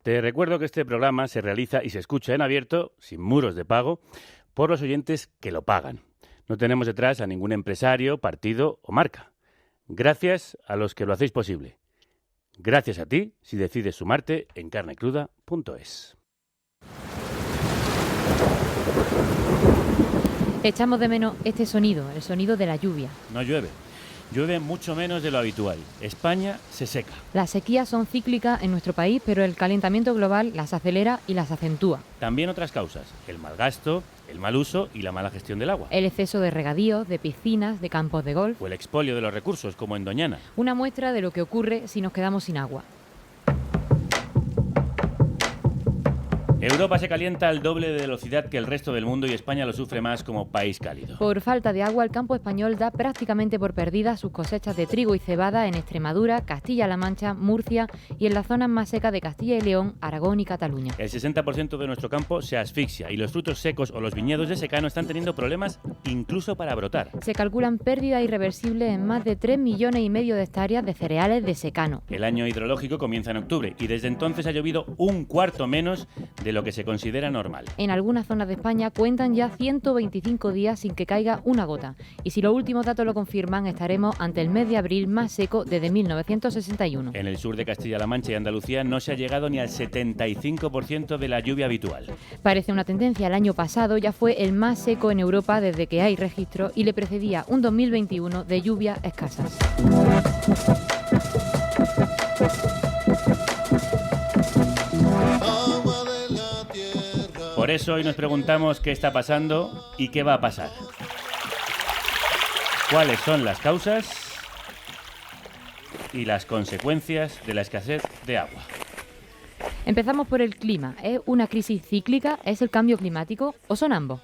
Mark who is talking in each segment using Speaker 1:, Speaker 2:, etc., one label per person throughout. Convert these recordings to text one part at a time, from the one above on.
Speaker 1: Te recuerdo que este programa se realiza y se escucha en abierto, sin muros de pago, por los oyentes que lo pagan. No tenemos detrás a ningún empresario, partido o marca. Gracias a los que lo hacéis posible. Gracias a ti si decides sumarte en carnecruda.es.
Speaker 2: Echamos de menos este sonido, el sonido de la lluvia.
Speaker 1: No llueve. Llueve mucho menos de lo habitual. España se seca.
Speaker 2: Las sequías son cíclicas en nuestro país, pero el calentamiento global las acelera y las acentúa.
Speaker 1: También otras causas: el mal gasto, el mal uso y la mala gestión del agua.
Speaker 2: El exceso de regadíos, de piscinas, de campos de golf.
Speaker 1: O el expolio de los recursos, como en Doñana.
Speaker 2: Una muestra de lo que ocurre si nos quedamos sin agua.
Speaker 1: Europa se calienta al doble de velocidad que el resto del mundo y España lo sufre más como país cálido.
Speaker 2: Por falta de agua, el campo español da prácticamente por perdidas sus cosechas de trigo y cebada en Extremadura, Castilla-La Mancha, Murcia y en las zonas más secas de Castilla y León, Aragón y Cataluña.
Speaker 1: El 60% de nuestro campo se asfixia y los frutos secos o los viñedos de secano están teniendo problemas incluso para brotar.
Speaker 2: Se calculan pérdidas irreversibles en más de 3,5 millones de hectáreas de cereales de secano.
Speaker 1: El año hidrológico comienza en octubre y desde entonces ha llovido un cuarto menos de lo que se considera normal.
Speaker 2: En algunas zonas de España cuentan ya 125 días sin que caiga una gota. Y si los últimos datos lo confirman, estaremos ante el mes de abril más seco desde 1961.
Speaker 1: En el sur de Castilla-La Mancha y Andalucía no se ha llegado ni al 75% de la lluvia habitual.
Speaker 2: Parece una tendencia. El año pasado ya fue el más seco en Europa desde que hay registro y le precedía un 2021 de lluvias escasas.
Speaker 1: Por eso hoy nos preguntamos qué está pasando y qué va a pasar. ¿Cuáles son las causas y las consecuencias de la escasez de agua?
Speaker 2: Empezamos por el clima. ¿Es una crisis cíclica? ¿Es el cambio climático? ¿O son ambos?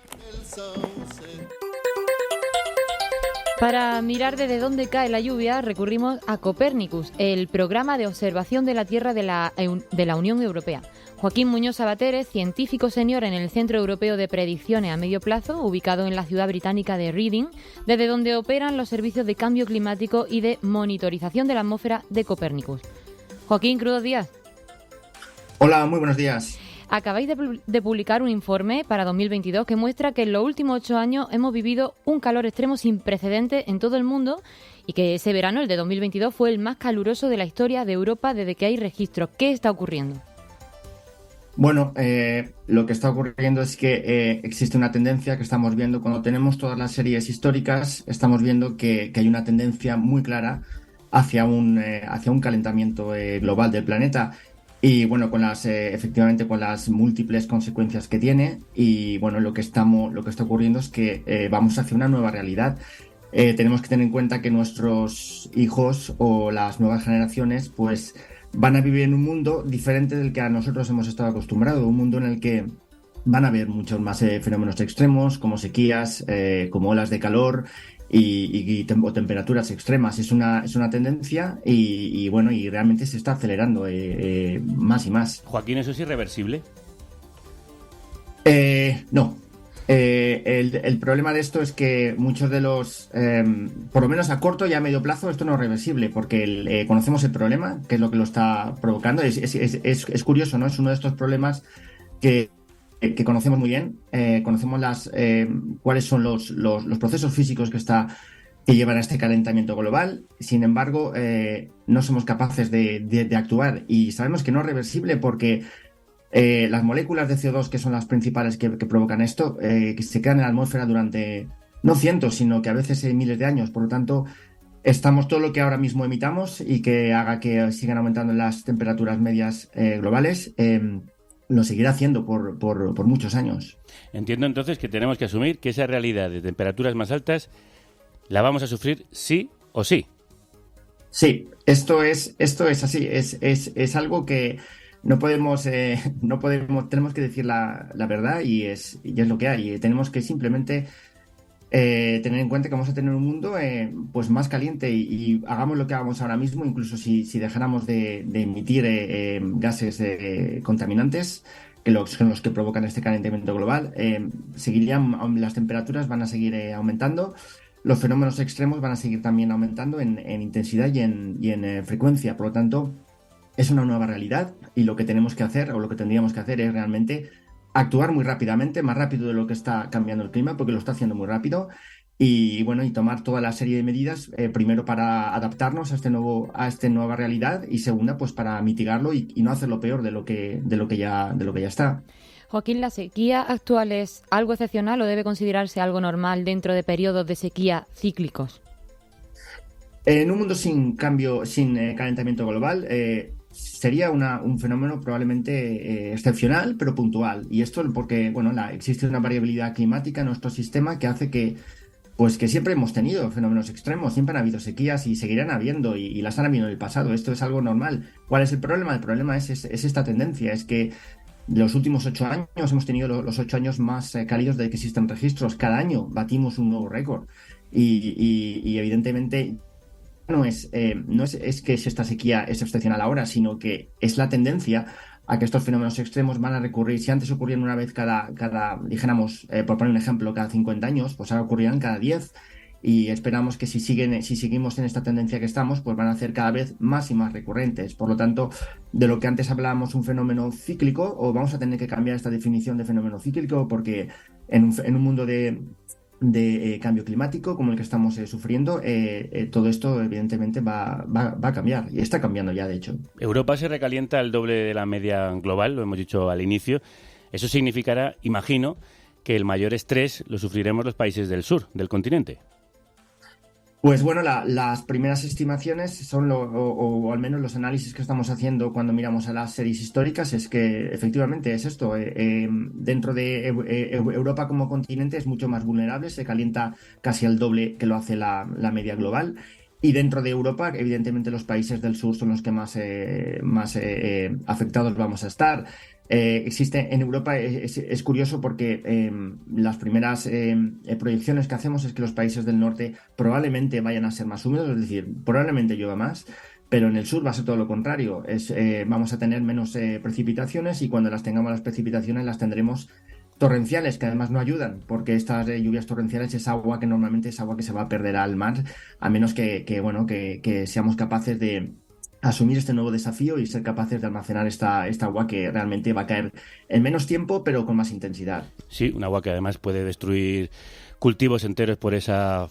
Speaker 2: Para mirar desde dónde cae la lluvia, recurrimos a Copernicus, el programa de observación de la Tierra de la Unión Europea. Joaquín Muñoz Sabater, científico senior en el Centro Europeo de Predicciones a Medio Plazo, ubicado en la ciudad británica de Reading, desde donde operan los servicios de cambio climático y de monitorización de la atmósfera de Copernicus. Joaquín, crudos días.
Speaker 3: Hola, muy buenos días.
Speaker 2: Acabáis de publicar un informe para 2022 que muestra que en los últimos 8 años hemos vivido un calor extremo sin precedentes en todo el mundo y que ese verano, el de 2022, fue el más caluroso de la historia de Europa desde que hay registros. ¿Qué está ocurriendo?
Speaker 3: Bueno, lo que está ocurriendo es que existe una tendencia que estamos viendo cuando tenemos todas las series históricas, estamos viendo que hay una tendencia muy clara hacia un calentamiento global del planeta. Y bueno, efectivamente con las múltiples consecuencias que tiene, y bueno, lo que está ocurriendo es que vamos hacia una nueva realidad. Tenemos que tener en cuenta que nuestros hijos o las nuevas generaciones pues van a vivir en un mundo diferente del que a nosotros hemos estado acostumbrados, un mundo en el que van a haber muchos más fenómenos extremos, como sequías, como olas de calor o temperaturas extremas. Es una tendencia y bueno, y realmente se está acelerando más y más.
Speaker 1: Joaquín, ¿eso es irreversible?
Speaker 3: No. El problema de esto es que muchos de los, por lo menos a corto y a medio plazo, esto no es reversible, porque conocemos el problema, que es lo que lo está provocando. Es curioso, ¿no? Es uno de estos problemas que conocemos muy bien. Conocemos cuáles son los procesos físicos que llevan a este calentamiento global. Sin embargo, no somos capaces de actuar, y sabemos que no es reversible porque las moléculas de CO2, que son las principales que provocan esto, que se quedan en la atmósfera durante no cientos, sino que a veces miles de años. Por lo tanto, todo lo que ahora mismo emitamos y que haga que sigan aumentando las temperaturas medias globales, lo seguirá haciendo por muchos años.
Speaker 1: Entiendo entonces que tenemos que asumir que esa realidad de temperaturas más altas la vamos a sufrir sí o sí.
Speaker 3: Sí, esto es así. Es algo que no podemos, tenemos que decir la verdad, y es lo que hay. Tenemos que simplemente tener en cuenta que vamos a tener un mundo pues más caliente, y hagamos lo que hagamos ahora mismo, incluso si dejáramos de emitir gases contaminantes, que son los que provocan este calentamiento global, las temperaturas van a seguir aumentando, los fenómenos extremos van a seguir también aumentando en intensidad y en frecuencia. Por lo tanto, es una nueva realidad y lo que tenemos que hacer, o lo que tendríamos que hacer, es realmente actuar muy rápidamente, más rápido de lo que está cambiando el clima, porque lo está haciendo muy rápido. Y bueno, y tomar toda la serie de medidas, primero para adaptarnos a esta nueva realidad, y segunda, pues para mitigarlo y no hacerlo peor de lo que ya está.
Speaker 2: Joaquín, ¿la sequía actual es algo excepcional o debe considerarse algo normal dentro de periodos de sequía cíclicos?
Speaker 3: En un mundo sin calentamiento global, sería un fenómeno probablemente excepcional, pero puntual. Y esto porque, bueno, existe una variabilidad climática en nuestro sistema que hace que siempre hemos tenido fenómenos extremos, siempre han habido sequías y seguirán habiendo, y las han habido en el pasado. Esto es algo normal. ¿Cuál es el problema? El problema es esta tendencia, es que los últimos 8 años hemos tenido los 8 años más cálidos de que existen registros. Cada año batimos un nuevo récord y evidentemente no es que esta sequía es excepcional ahora, sino que es la tendencia a que estos fenómenos extremos van a recurrir. Si antes ocurrían una vez dijéramos, por poner un ejemplo, cada 50 años, pues ahora ocurrirán cada 10. Y esperamos que si seguimos en esta tendencia que estamos, pues van a ser cada vez más y más recurrentes. Por lo tanto, de lo que antes hablábamos un fenómeno cíclico, o vamos a tener que cambiar esta definición de fenómeno cíclico, porque en un mundo de cambio climático como el que estamos sufriendo, todo esto evidentemente va a cambiar, y está cambiando ya, de hecho.
Speaker 1: Europa se recalienta al doble de la media global, lo hemos dicho al inicio. Eso significará, imagino, que el mayor estrés lo sufriremos los países del sur del continente.
Speaker 3: Pues bueno, las primeras estimaciones son, o al menos los análisis que estamos haciendo cuando miramos a las series históricas, es que efectivamente es esto. Dentro de Europa como continente es mucho más vulnerable, se calienta casi al doble que lo hace la media global. Y dentro de Europa, evidentemente, los países del sur son los que más afectados vamos a estar. Existe en Europa, es curioso porque las primeras proyecciones que hacemos es que los países del norte probablemente vayan a ser más húmedos, es decir, probablemente llueva más, pero en el sur va a ser todo lo contrario. Vamos a tener menos precipitaciones, y cuando las tengamos las precipitaciones las tendremos torrenciales, que además no ayudan, porque estas lluvias torrenciales es agua que normalmente es agua que se va a perder al mar, a menos que seamos capaces de asumir este nuevo desafío y ser capaces de almacenar esta agua que realmente va a caer en menos tiempo, pero con más intensidad.
Speaker 1: Sí, un agua que además puede destruir cultivos enteros por esa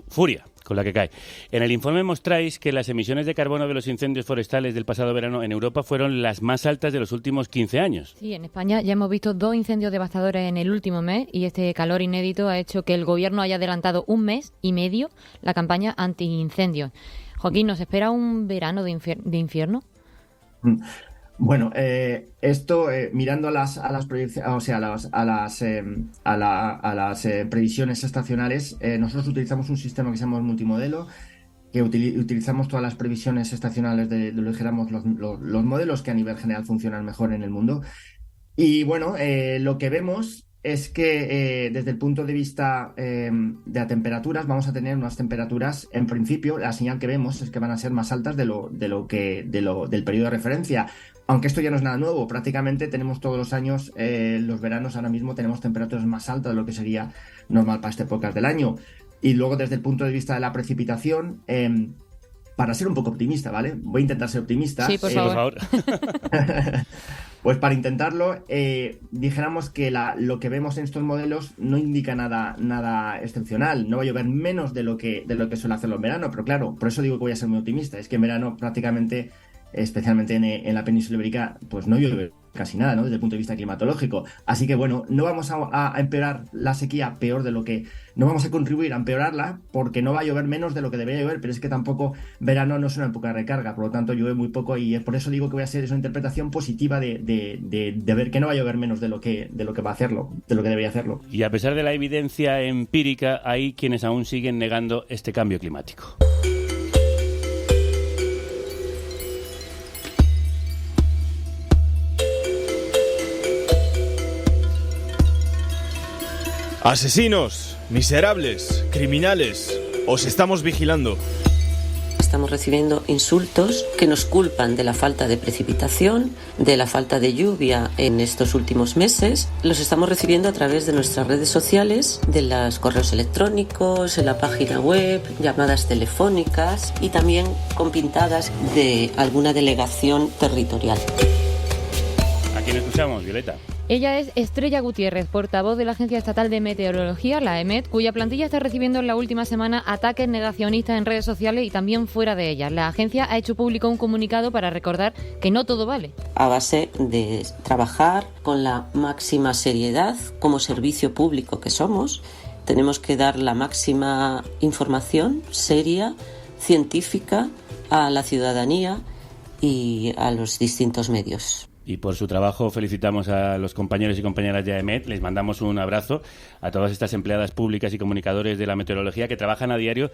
Speaker 1: furia con la que cae. En el informe mostráis que las emisiones de carbono de los incendios forestales del pasado verano en Europa fueron las más altas de los últimos 15 años.
Speaker 2: Sí, en España ya hemos visto 2 incendios devastadores en el último mes, y este calor inédito ha hecho que el gobierno haya adelantado 1 mes y medio la campaña anti-incendios. Joaquín, ¿nos espera un verano de infierno?
Speaker 3: Bueno, esto mirando a las proyecciones, o sea, a las previsiones estacionales, nosotros utilizamos un sistema que se llama multimodelo, que utilizamos todas las previsiones estacionales dijéramos los modelos que a nivel general funcionan mejor en el mundo. Y bueno, lo que vemos es que desde el punto de vista de las temperaturas, vamos a tener unas temperaturas, en principio, la señal que vemos es que van a ser más altas del periodo de referencia. Aunque esto ya no es nada nuevo, prácticamente tenemos todos los años, los veranos ahora mismo tenemos temperaturas más altas de lo que sería normal para estas épocas del año. Y luego desde el punto de vista de la precipitación, para ser un poco optimista, ¿vale? Voy a intentar ser optimista.
Speaker 2: Sí, por favor.
Speaker 3: Pues para intentarlo, dijéramos que lo que vemos en estos modelos no indica nada excepcional. No va a llover menos de lo que suele hacerlo en verano, pero claro, por eso digo que voy a ser muy optimista. Es que en verano prácticamente, especialmente en la península ibérica, pues no llueve casi nada, ¿no? Desde el punto de vista climatológico. Así que bueno, no vamos a empeorar la sequía no vamos a contribuir a empeorarla, porque no va a llover menos de lo que debería llover, pero es que tampoco verano no es una época de recarga, por lo tanto llueve muy poco, y por eso digo que voy a hacer esa interpretación positiva de ver que no va a llover menos de lo que va a hacerlo, de lo que debería hacerlo.
Speaker 1: Y a pesar de la evidencia empírica, hay quienes aún siguen negando este cambio climático.
Speaker 4: Asesinos, miserables, criminales, os estamos vigilando. estamos recibiendo insultos que nos culpan de la falta de precipitación, de la falta de lluvia en estos últimos meses. Los estamos recibiendo a través de nuestras redes sociales, de los correos electrónicos, en la página web, llamadas telefónicas y también con pintadas de alguna delegación territorial.
Speaker 1: ¿A quién escuchamos, Violeta?
Speaker 2: Ella es Estrella Gutiérrez, portavoz de la Agencia Estatal de Meteorología, la EMET, cuya plantilla está recibiendo en la última semana ataques negacionistas en redes sociales y también fuera de ellas. La agencia ha hecho público un comunicado para recordar que no todo vale.
Speaker 4: A base de trabajar con la máxima seriedad como servicio público que somos, tenemos que dar la máxima información seria, científica, a la ciudadanía y a los distintos medios.
Speaker 1: Y por su trabajo felicitamos a los compañeros y compañeras de AEMET. Les mandamos un abrazo a todas estas empleadas públicas y comunicadores de la meteorología que trabajan a diario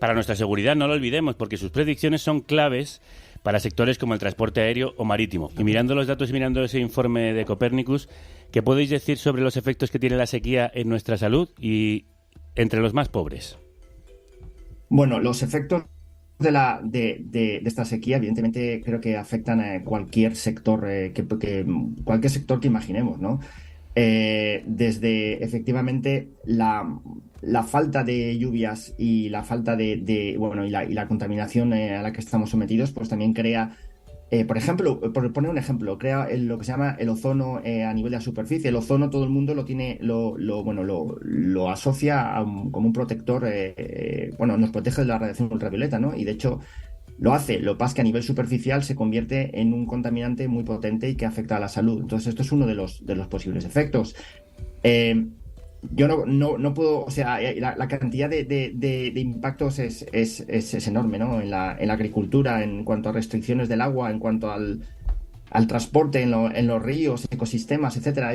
Speaker 1: para nuestra seguridad. No lo olvidemos, porque sus predicciones son claves para sectores como el transporte aéreo o marítimo. Y mirando los datos y mirando ese informe de Copernicus, ¿qué podéis decir sobre los efectos que tiene la sequía en nuestra salud y entre los más pobres?
Speaker 3: Bueno, los efectos de esta sequía, evidentemente, creo que afectan a cualquier sector cualquier sector que imaginemos, ¿no? Desde efectivamente la falta de lluvias y la falta y la contaminación a la que estamos sometidos, pues también crea, por ejemplo, por poner un ejemplo, crea lo que se llama el ozono a nivel de la superficie. El ozono todo el mundo lo asocia como un protector, nos protege de la radiación ultravioleta, ¿no? Y de hecho lo hace. Lo que pasa es que a nivel superficial se convierte en un contaminante muy potente y que afecta a la salud. Entonces esto es uno de los posibles efectos. Yo no puedo, o sea, la cantidad de impactos es enorme, ¿no? En la agricultura, en cuanto a restricciones del agua, en cuanto al transporte en los ríos, ecosistemas, etcétera.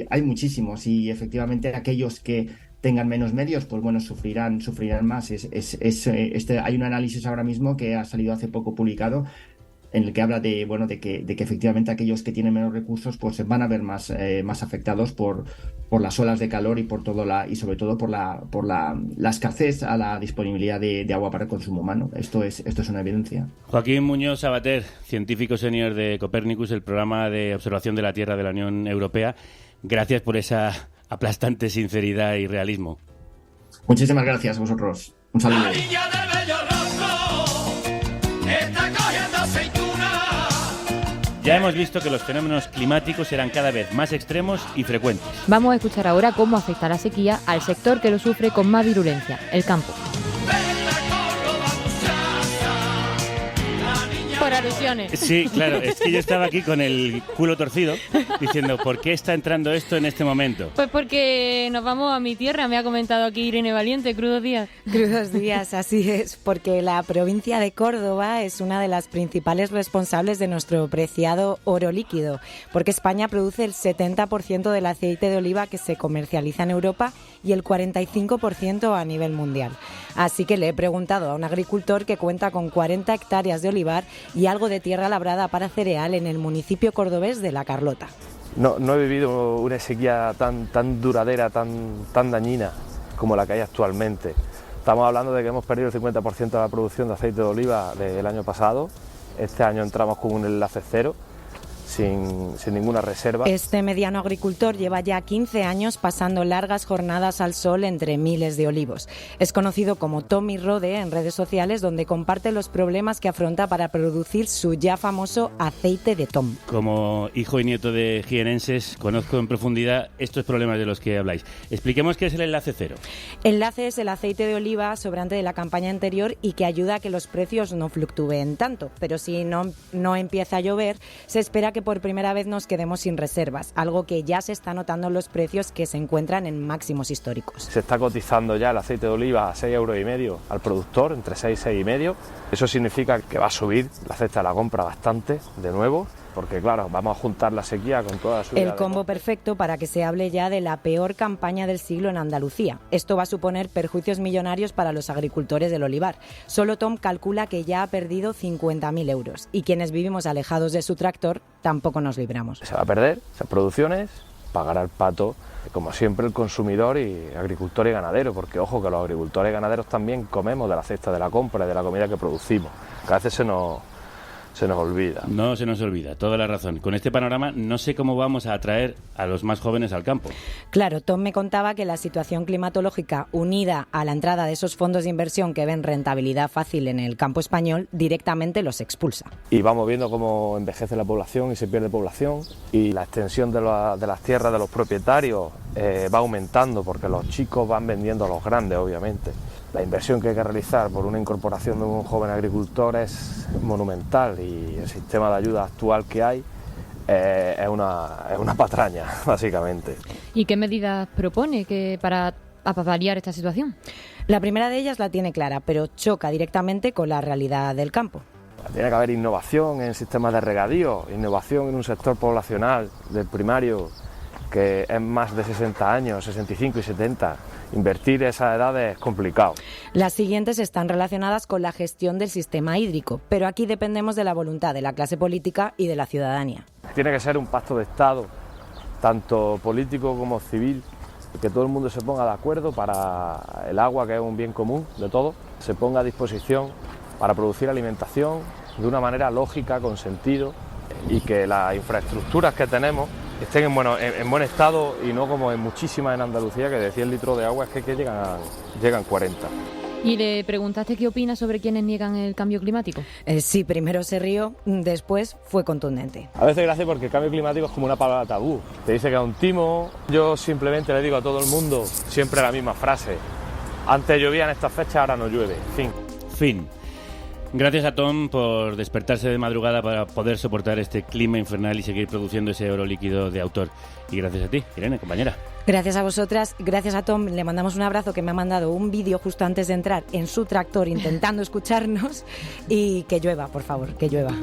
Speaker 3: Hay muchísimos, y efectivamente aquellos que tengan menos medios, pues bueno, sufrirán más. Hay un análisis ahora mismo que ha salido hace poco publicado, en el que habla de que efectivamente aquellos que tienen menos recursos pues se van a ver más afectados por las olas de calor y y sobre todo por la escasez a la disponibilidad de agua para el consumo humano. Esto es una evidencia.
Speaker 1: Joaquín Muñoz Sabater, científico senior de Copernicus, el programa de observación de la Tierra de la Unión Europea. Gracias por esa aplastante sinceridad y realismo.
Speaker 3: Muchísimas gracias a vosotros. Un saludo.
Speaker 1: Ya hemos visto que los fenómenos climáticos serán cada vez más extremos y frecuentes.
Speaker 2: Vamos a escuchar ahora cómo afecta la sequía al sector que lo sufre con más virulencia, el campo. Por alusiones.
Speaker 1: Sí, claro, es que yo estaba aquí con el culo torcido diciendo, ¿por qué está entrando esto en este momento?
Speaker 2: Pues porque nos vamos a mi tierra, me ha comentado aquí Irene Valiente, Crudos Días.
Speaker 5: Crudos Días, así es, porque la provincia de Córdoba es una de las principales responsables de nuestro preciado oro líquido, porque España produce el 70% del aceite de oliva que se comercializa en Europa y el 45% a nivel mundial. Así que le he preguntado a un agricultor que cuenta con 40 hectáreas de olivar y algo de tierra labrada para cereal en el municipio cordobés de La Carlota.
Speaker 6: No he vivido una sequía tan duradera, tan dañina como la que hay actualmente. Estamos hablando de que hemos perdido el 50% de la producción de aceite de oliva del año pasado. Este año entramos con un enlace cero, sin ninguna reserva.
Speaker 5: Este mediano agricultor lleva ya 15 años pasando largas jornadas al sol entre miles de olivos. Es conocido como Tommy Rode en redes sociales, donde comparte los problemas que afronta para producir su ya famoso aceite de tom.
Speaker 1: Como hijo y nieto de jienenses, conozco en profundidad estos problemas de los que habláis. Expliquemos qué es el enlace cero.
Speaker 5: Enlace es el aceite de oliva sobrante de la campaña anterior y que ayuda a que los precios no fluctúen tanto. Pero si no empieza a llover, se espera que por primera vez nos quedemos sin reservas, algo que ya se está notando en los precios, que se encuentran en máximos históricos.
Speaker 6: Se está cotizando ya el aceite de oliva a 6,5 € al productor, entre 6 y 6,5 €. Eso significa que va a subir la cesta de la compra bastante de nuevo, porque claro, vamos a juntar la sequía con toda la subida.
Speaker 5: El combo perfecto para que se hable ya de la peor campaña del siglo en Andalucía. Esto va a suponer perjuicios millonarios para los agricultores del olivar. Solo Tom calcula que ya ha perdido 50.000 € y quienes vivimos alejados de su tractor tampoco nos libramos.
Speaker 6: Se va a perder esas producciones pagará el pato, como siempre, el consumidor y agricultor y ganadero, porque ojo que los agricultores y ganaderos también comemos de la cesta de la compra y de la comida que producimos, que a veces se nos olvida.
Speaker 1: No se nos olvida, toda la razón. Con este panorama no sé cómo vamos a atraer a los más jóvenes al campo.
Speaker 5: Claro, Tom me contaba que la situación climatológica unida a la entrada de esos fondos de inversión que ven rentabilidad fácil en el campo español directamente los expulsa.
Speaker 6: Y vamos viendo cómo envejece la población y se pierde población, y la extensión de las tierras de los propietarios va aumentando porque los chicos van vendiendo a los grandes, obviamente. La inversión que hay que realizar por una incorporación de un joven agricultor es monumental, y el sistema de ayuda actual que hay es una patraña, básicamente.
Speaker 2: ¿Y qué medidas propone para paliar esta situación?
Speaker 5: La primera de ellas la tiene clara, pero choca directamente con la realidad del campo.
Speaker 6: Tiene que haber innovación en sistemas de regadío, innovación en un sector poblacional del primario que es más de 60 años, 65 y 70. Invertir esas edades es complicado.
Speaker 5: Las siguientes están relacionadas con la gestión del sistema hídrico, pero aquí dependemos de la voluntad de la clase política y de la ciudadanía.
Speaker 6: Tiene que ser un pacto de Estado, tanto político como civil, que todo el mundo se ponga de acuerdo para el agua, que es un bien común de todos, se ponga a disposición para producir alimentación de una manera lógica, con sentido, y que las infraestructuras que tenemos estén en buen estado, y no como en muchísimas en Andalucía, que de 100 litros de agua es que llegan 40.
Speaker 2: ¿Y le preguntaste qué opina sobre quienes niegan el cambio climático?
Speaker 5: Sí, primero se rió, después fue contundente.
Speaker 6: A veces gracias porque el cambio climático es como una palabra tabú. Te dice que es un timo. Yo simplemente le digo a todo el mundo siempre la misma frase: antes llovía en estas fechas, ahora no llueve.
Speaker 1: Fin. Gracias a Tom por despertarse de madrugada para poder soportar este clima infernal y seguir produciendo ese oro líquido de autor. Y gracias a ti, Irene, compañera.
Speaker 5: Gracias a vosotras, gracias a Tom, le mandamos un abrazo, que me ha mandado un vídeo justo antes de entrar en su tractor intentando escucharnos, y que llueva, por favor, que llueva.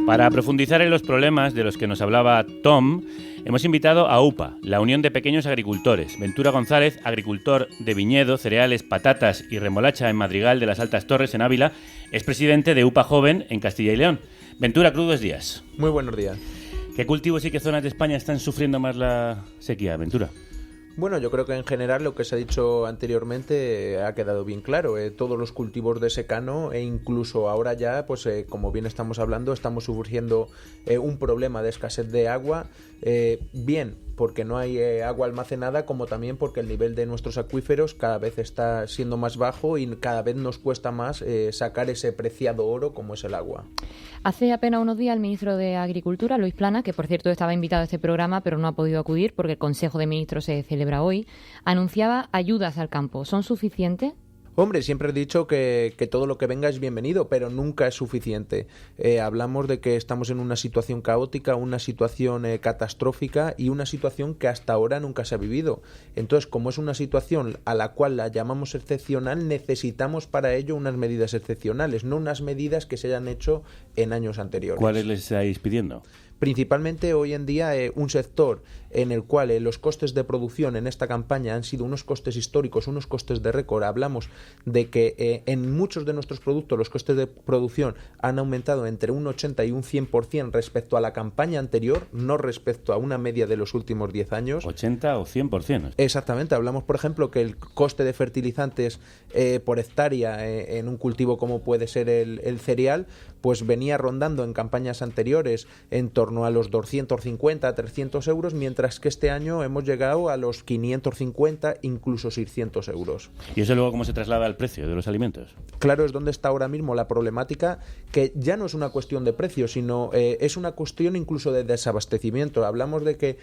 Speaker 1: Para profundizar en los problemas de los que nos hablaba Tom, hemos invitado a UPA, la Unión de Pequeños Agricultores. Ventura González, agricultor de viñedo, cereales, patatas y remolacha en Madrigal de las Altas Torres, en Ávila, es presidente de UPA Joven en Castilla y León. Ventura, crudos días.
Speaker 7: Muy buenos días.
Speaker 1: ¿Qué cultivos y qué zonas de España están sufriendo más la sequía, Ventura?
Speaker 7: Bueno, yo creo que en general lo que se ha dicho anteriormente ha quedado bien claro. Todos los cultivos de secano, e incluso ahora ya, pues como bien estamos hablando, estamos sufriendo un problema de escasez de agua, bien porque no hay agua almacenada, como también porque el nivel de nuestros acuíferos cada vez está siendo más bajo y cada vez nos cuesta más sacar ese preciado oro como es el agua.
Speaker 2: Hace apenas unos días el ministro de Agricultura, Luis Planas, que por cierto estaba invitado a este programa pero no ha podido acudir porque el Consejo de Ministros se celebra hoy, anunciaba ayudas al campo. ¿Son suficientes?
Speaker 7: Hombre, siempre he dicho que todo lo que venga es bienvenido, pero nunca es suficiente. Hablamos de que estamos en una situación caótica, una situación catastrófica y una situación que hasta ahora nunca se ha vivido. Entonces, como es una situación a la cual la llamamos excepcional, necesitamos para ello unas medidas excepcionales, no unas medidas que se hayan hecho en años anteriores.
Speaker 1: ¿Cuáles les estáis pidiendo?
Speaker 7: Principalmente hoy en día un sector en el cual los costes de producción en esta campaña han sido unos costes históricos, unos costes de récord. Hablamos de que en muchos de nuestros productos los costes de producción han aumentado entre un 80 y un 100% respecto a la campaña anterior, no respecto a una media de los últimos 10 años.
Speaker 1: 80 o 100%.
Speaker 7: Exactamente. Hablamos, por ejemplo, que el coste de fertilizantes por hectárea en un cultivo como puede ser el cereal, pues venía rondando en campañas anteriores en torno a los 250 a 300 euros, mientras que este año hemos llegado a los 550, incluso 600 euros.
Speaker 1: ¿Y eso luego cómo se traslada al precio de los alimentos?
Speaker 7: Claro, es donde está ahora mismo la problemática, que ya no es una cuestión de precio, sino es una cuestión incluso de desabastecimiento. Hablamos de que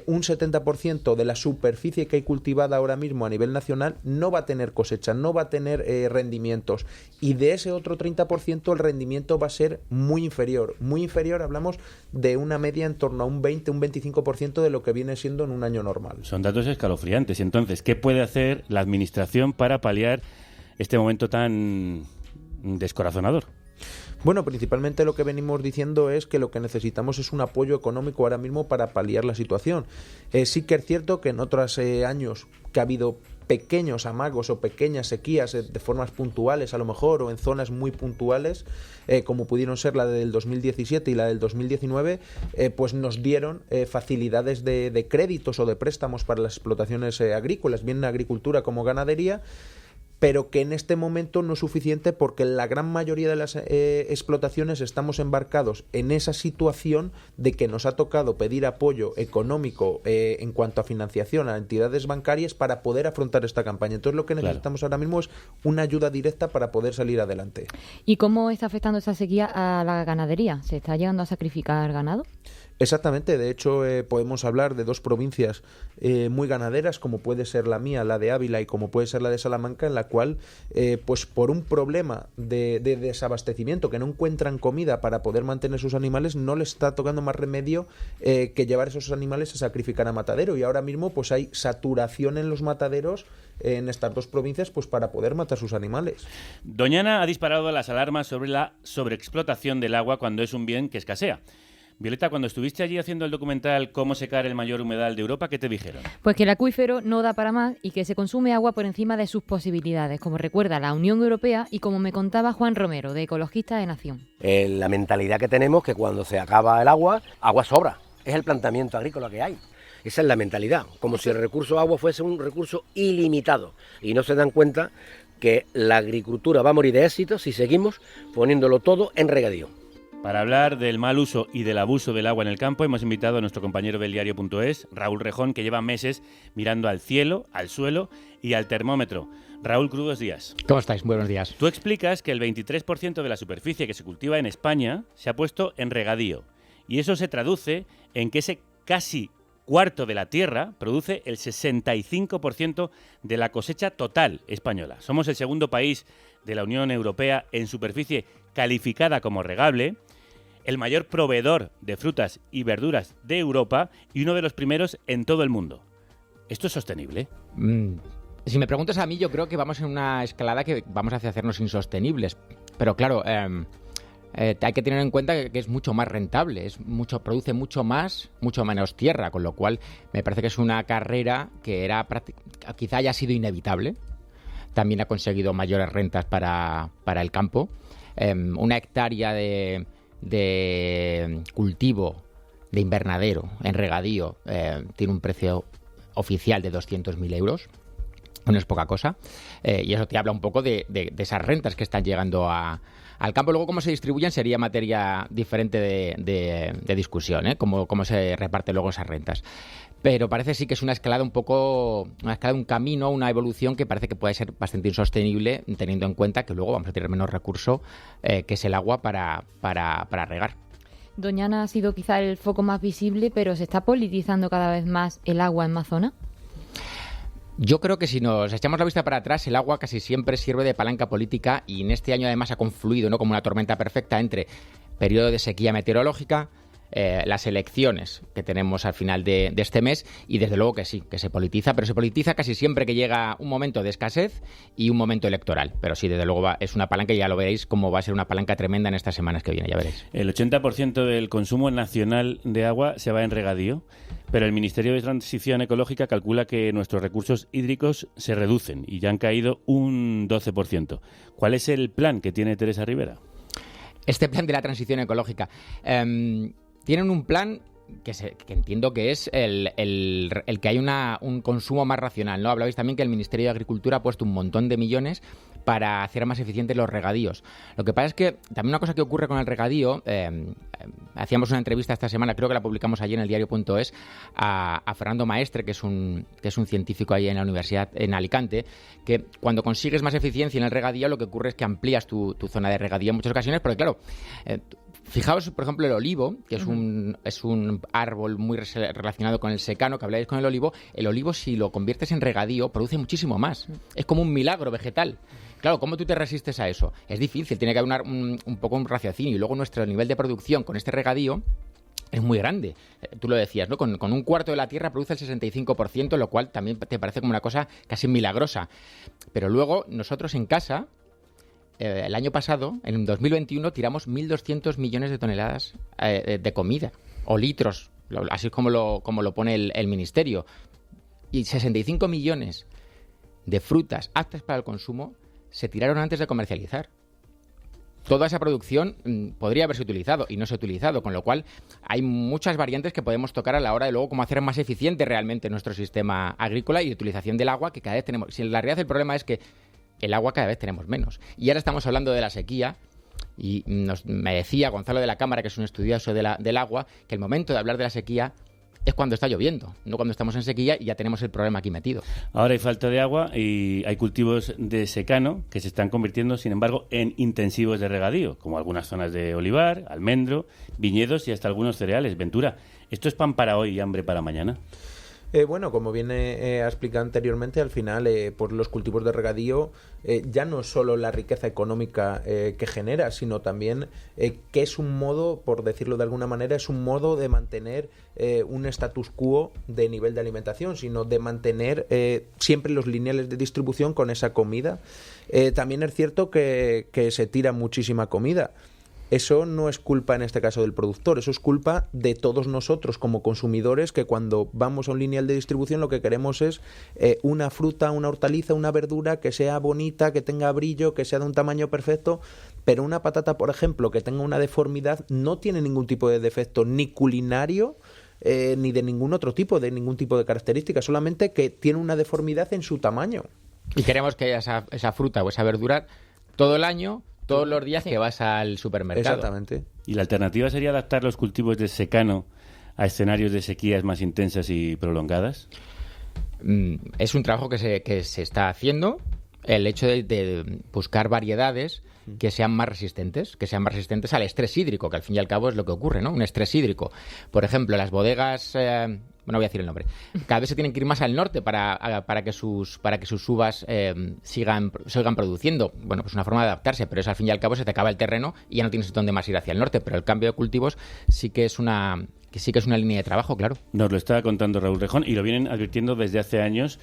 Speaker 7: un 70% de la superficie que hay cultivada ahora mismo a nivel nacional no va a tener cosecha, no va a tener rendimientos, y de ese otro 30% el rendimiento va a ser muy inferior. Muy inferior, hablamos de una media en torno a un 20, un 25% de lo que viene siendo en un año normal.
Speaker 1: Son datos escalofriantes. Y entonces, ¿qué puede hacer la Administración para paliar este momento tan descorazonador?
Speaker 7: Bueno, principalmente lo que venimos diciendo es que lo que necesitamos es un apoyo económico ahora mismo para paliar la situación. Sí que es cierto que en otros años que ha habido pequeños amagos o pequeñas sequías de formas puntuales a lo mejor, o en zonas muy puntuales, como pudieron ser la del 2017 y la del 2019, pues nos dieron facilidades de créditos o de préstamos para las explotaciones agrícolas, bien en agricultura como ganadería, pero que en este momento no es suficiente porque la gran mayoría de las explotaciones estamos embarcados en esa situación de que nos ha tocado pedir apoyo económico en cuanto a financiación a entidades bancarias para poder afrontar esta campaña. Entonces lo que necesitamos ahora mismo es una ayuda directa para poder salir adelante.
Speaker 2: ¿Y cómo está afectando esa sequía a la ganadería? ¿Se está llegando a sacrificar ganado?
Speaker 7: Exactamente, de hecho podemos hablar de dos provincias muy ganaderas, como puede ser la mía, la de Ávila, y como puede ser la de Salamanca, en la cual pues por un problema de desabastecimiento, que no encuentran comida para poder mantener sus animales, no les está tocando más remedio que llevar esos animales a sacrificar a matadero, y ahora mismo pues hay saturación en los mataderos en estas dos provincias pues para poder matar sus animales.
Speaker 1: Doñana ha disparado las alarmas sobre la sobreexplotación del agua cuando es un bien que escasea. Violeta, cuando estuviste allí haciendo el documental Cómo secar el mayor humedal de Europa, ¿qué te dijeron?
Speaker 2: Pues que el acuífero no da para más y que se consume agua por encima de sus posibilidades, como recuerda la Unión Europea y como me contaba Juan Romero, de Ecologistas de Nación.
Speaker 8: La mentalidad que tenemos que cuando se acaba el agua sobra. Es el planteamiento agrícola que hay. Esa es la mentalidad, como si el recurso agua fuese un recurso ilimitado. Y no se dan cuenta que la agricultura va a morir de éxito si seguimos poniéndolo todo en regadío.
Speaker 1: Para hablar del mal uso y del abuso del agua en el campo, hemos invitado a nuestro compañero del diario.es, Raúl Rejón, que lleva meses mirando al cielo, al suelo y al termómetro. Raúl, crudos días.
Speaker 9: ¿Cómo estáis? Buenos días.
Speaker 1: Tú explicas que el 23% de la superficie que se cultiva en España se ha puesto en regadío. Y eso se traduce en que ese casi cuarto de la tierra produce el 65% de la cosecha total española. Somos el segundo país de la Unión Europea en superficie calificada como regable, el mayor proveedor de frutas y verduras de Europa y uno de los primeros en todo el mundo. ¿Esto es sostenible?
Speaker 9: Si me preguntas a mí, yo creo que vamos en una escalada que vamos hacia hacernos insostenibles. Pero claro, hay que tener en cuenta que es mucho más rentable, produce mucho menos tierra, con lo cual me parece que es una carrera que quizá haya sido inevitable. También ha conseguido mayores rentas para el campo. Una hectárea de cultivo de invernadero en regadío tiene un precio oficial de 200.000 euros. No es poca cosa. Y eso te habla un poco de esas rentas que están llegando al campo. Luego, cómo se distribuyen sería materia diferente de discusión, cómo se reparten luego esas rentas. Pero parece sí que es una escalada un camino, una evolución que parece que puede ser bastante insostenible, teniendo en cuenta que luego vamos a tener menos recurso, que es el agua para regar.
Speaker 2: Doñana ha sido quizá el foco más visible, pero ¿se está politizando cada vez más el agua en más zonas?
Speaker 9: Yo creo que si nos echamos la vista para atrás, el agua casi siempre sirve de palanca política, y en este año además ha confluido, ¿no?, como una tormenta perfecta entre periodo de sequía meteorológica, las elecciones que tenemos al final de este mes, y desde luego que sí, que se politiza, pero se politiza casi siempre que llega un momento de escasez y un momento electoral. Pero sí, desde luego es una palanca, y ya lo veréis cómo va a ser una palanca tremenda en estas semanas que vienen, ya veréis.
Speaker 1: El 80% del consumo nacional de agua se va en regadío, pero el Ministerio de Transición Ecológica calcula que nuestros recursos hídricos se reducen y ya han caído un 12%. ¿Cuál es el plan que tiene Teresa Rivera?
Speaker 9: Este plan de la transición ecológica... Tienen un plan que entiendo que es el que hay un consumo más racional, ¿no? Hablabais también que el Ministerio de Agricultura ha puesto un montón de millones para hacer más eficientes los regadíos. Lo que pasa es que también una cosa que ocurre con el regadío, hacíamos una entrevista esta semana, creo que la publicamos allí en el diario.es, a Fernando Maestre, que es un científico ahí en la universidad en Alicante, que cuando consigues más eficiencia en el regadío, lo que ocurre es que amplías tu zona de regadío en muchas ocasiones, porque claro... Fijaos, por ejemplo, el olivo, que es un árbol muy relacionado con el secano, que habláis con el olivo. El olivo, si lo conviertes en regadío, produce muchísimo más. Es como un milagro vegetal. Claro, ¿cómo tú te resistes a eso? Es difícil, tiene que haber un poco un raciocinio. Y luego nuestro nivel de producción con este regadío es muy grande. Tú lo decías, ¿no? Con un cuarto de la tierra produce el 65%, lo cual también te parece como una cosa casi milagrosa. Pero luego, nosotros en casa... el año pasado, en 2021, tiramos 1.200 millones de toneladas de comida, o litros, así es como lo pone el Ministerio. Y 65 millones de frutas aptas para el consumo se tiraron antes de comercializar. Toda esa producción podría haberse utilizado y no se ha utilizado, con lo cual hay muchas variantes que podemos tocar a la hora de luego cómo hacer más eficiente realmente nuestro sistema agrícola y de utilización del agua, que cada vez tenemos. Si en la realidad el problema es que el agua cada vez tenemos menos. Y ahora estamos hablando de la sequía y me decía Gonzalo de la Cámara, que es un estudioso del agua, que el momento de hablar de la sequía es cuando está lloviendo, no cuando estamos en sequía y ya tenemos el problema aquí metido.
Speaker 1: Ahora hay falta de agua y hay cultivos de secano que se están convirtiendo, sin embargo, en intensivos de regadío, como algunas zonas de olivar, almendro, viñedos y hasta algunos cereales. Ventura, ¿esto es pan para hoy y hambre para mañana?
Speaker 7: Bueno, como bien ha explicado anteriormente, al final por los cultivos de regadío ya no es solo la riqueza económica que genera, sino también que es un modo, por decirlo de alguna manera, es un modo de mantener un status quo de nivel de alimentación, sino de mantener siempre los lineales de distribución con esa comida. También es cierto que se tira muchísima comida. Eso no es culpa en este caso del productor, eso es culpa de todos nosotros como consumidores, que cuando vamos a un lineal de distribución lo que queremos es una fruta, una hortaliza, una verdura que sea bonita, que tenga brillo, que sea de un tamaño perfecto, pero una patata, por ejemplo, que tenga una deformidad no tiene ningún tipo de defecto ni culinario ni de ningún otro tipo, de ningún tipo de característica, solamente que tiene una deformidad en su tamaño.
Speaker 9: Y queremos que haya esa fruta o esa verdura todo el año, todos los días que vas al supermercado.
Speaker 7: Exactamente.
Speaker 1: ¿Y la alternativa sería adaptar los cultivos de secano a escenarios de sequías más intensas y prolongadas?
Speaker 9: Es un trabajo que se está haciendo. El hecho de buscar variedades que sean más resistentes al estrés hídrico, que al fin y al cabo es lo que ocurre, ¿no? Un estrés hídrico. Por ejemplo, las bodegas... no voy a decir el nombre. Cada vez se tienen que ir más al norte para que sus uvas sigan produciendo. Bueno, pues una forma de adaptarse, pero eso al fin y al cabo se te acaba el terreno y ya no tienes dónde más ir hacia el norte. Pero el cambio de cultivos sí que es una línea de trabajo, claro. Nos
Speaker 1: lo estaba contando Raúl Rejón y lo vienen advirtiendo desde hace años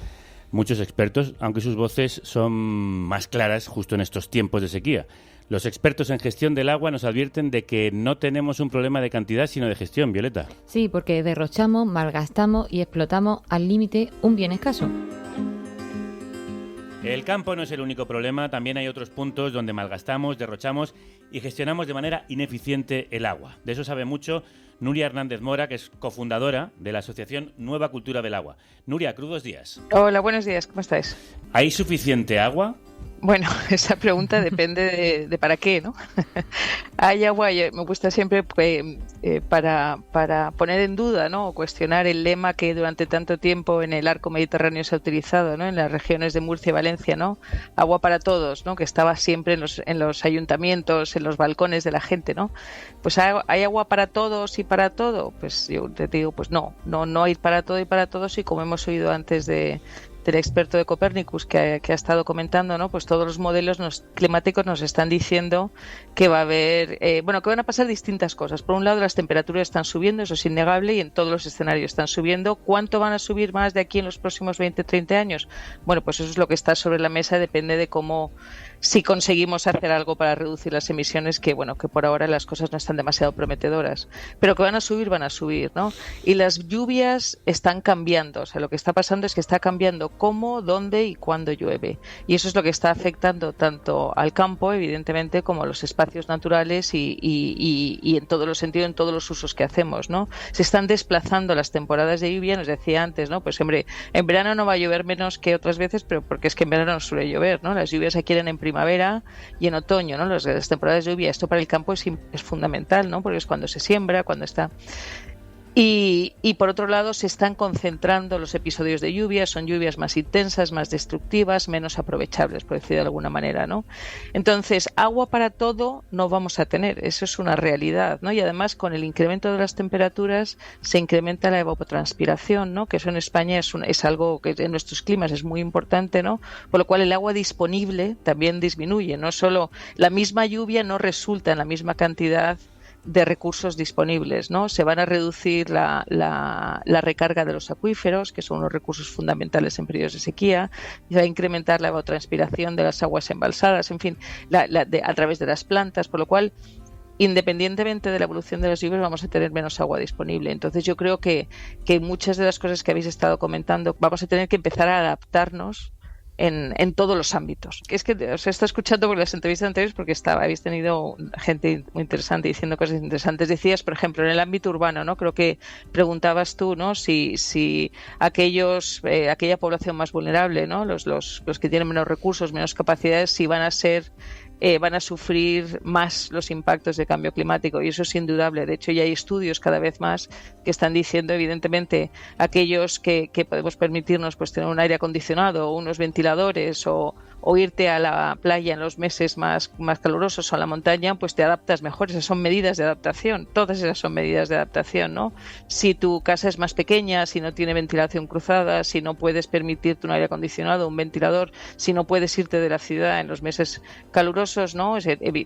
Speaker 1: muchos expertos, aunque sus voces son más claras justo en estos tiempos de sequía. Los expertos en gestión del agua nos advierten de que no tenemos un problema de cantidad, sino de gestión, Violeta.
Speaker 2: Sí, porque derrochamos, malgastamos y explotamos al límite un bien escaso.
Speaker 1: El campo no es el único problema, también hay otros puntos donde malgastamos, derrochamos y gestionamos de manera ineficiente el agua. De eso sabe mucho Nuria Hernández Mora, que es cofundadora de la asociación Nueva Cultura del Agua. Nuria, crudos días.
Speaker 10: Hola, buenos días, ¿cómo estáis?
Speaker 1: ¿Hay suficiente agua?
Speaker 10: Bueno, esa pregunta depende de para qué, ¿no? Hay agua, me gusta siempre para poner en duda, ¿no? O cuestionar el lema que durante tanto tiempo en el arco mediterráneo se ha utilizado, ¿no? En las regiones de Murcia y Valencia, ¿no? Agua para todos, ¿no? Que estaba siempre en los ayuntamientos, en los balcones de la gente, ¿no? Pues ¿hay agua para todos y para todo? Pues yo te digo, pues no hay para todo y para todos, y como hemos oído antes del experto de Copernicus que ha estado comentando, ¿no? Pues todos los modelos climáticos nos están diciendo que va a haber, que van a pasar distintas cosas. Por un lado, las temperaturas están subiendo, eso es innegable, y en todos los escenarios están subiendo. ¿Cuánto van a subir más de aquí en los próximos 20-30 años? Bueno, pues eso es lo que está sobre la mesa, depende de si conseguimos hacer algo para reducir las emisiones, que por ahora las cosas no están demasiado prometedoras, pero que van a subir, ¿no? Y las lluvias están cambiando, o sea, lo que está pasando es que está cambiando cómo, dónde y cuándo llueve, y eso es lo que está afectando tanto al campo, evidentemente, como a los espacios naturales y en todos los sentidos, en todos los usos que hacemos, ¿no? Se están desplazando las temporadas de lluvia, nos decía antes, ¿no? Pues hombre, en verano no va a llover menos que otras veces, pero porque es que en verano no suele llover, ¿no? Las lluvias aquí en primavera y en otoño, ¿no? Las temporadas de lluvia, esto para el campo es fundamental, ¿no? Porque es cuando se siembra, cuando está... Y por otro lado se están concentrando los episodios de lluvia, son lluvias más intensas, más destructivas, menos aprovechables, por decir de alguna manera, ¿no? Entonces, agua para todo no vamos a tener, eso es una realidad, ¿no? Y además con el incremento de las temperaturas se incrementa la evapotranspiración, ¿no? Que eso en España es algo que en nuestros climas es muy importante, ¿no? Por lo cual el agua disponible también disminuye, no solo la misma lluvia no resulta en la misma cantidad de recursos disponibles, ¿no? Se van a reducir la recarga de los acuíferos, que son los recursos fundamentales en periodos de sequía, y va a incrementar la evapotranspiración de las aguas embalsadas, en fin, a través de las plantas, por lo cual, independientemente de la evolución de las lluvias, vamos a tener menos agua disponible. Entonces yo creo que muchas de las cosas que habéis estado comentando, vamos a tener que empezar a adaptarnos en todos los ámbitos. Es que os he estado escuchando por las entrevistas anteriores porque habéis tenido gente muy interesante diciendo cosas interesantes. Decías, por ejemplo, en el ámbito urbano, ¿no? Creo que preguntabas tú, ¿no? Si aquella población más vulnerable, ¿no? Los que tienen menos recursos, menos capacidades, si van a sufrir más los impactos del cambio climático, y eso es indudable. De hecho, ya hay estudios cada vez más que están diciendo, evidentemente, aquellos que podemos permitirnos pues tener un aire acondicionado o unos ventiladores o irte a la playa en los meses más calurosos o a la montaña, pues te adaptas mejor. Esas son medidas de adaptación, todas esas son medidas de adaptación, ¿no? Si tu casa es más pequeña, si no tiene ventilación cruzada, si no puedes permitirte un aire acondicionado, un ventilador, si no puedes irte de la ciudad en los meses calurosos, ¿no?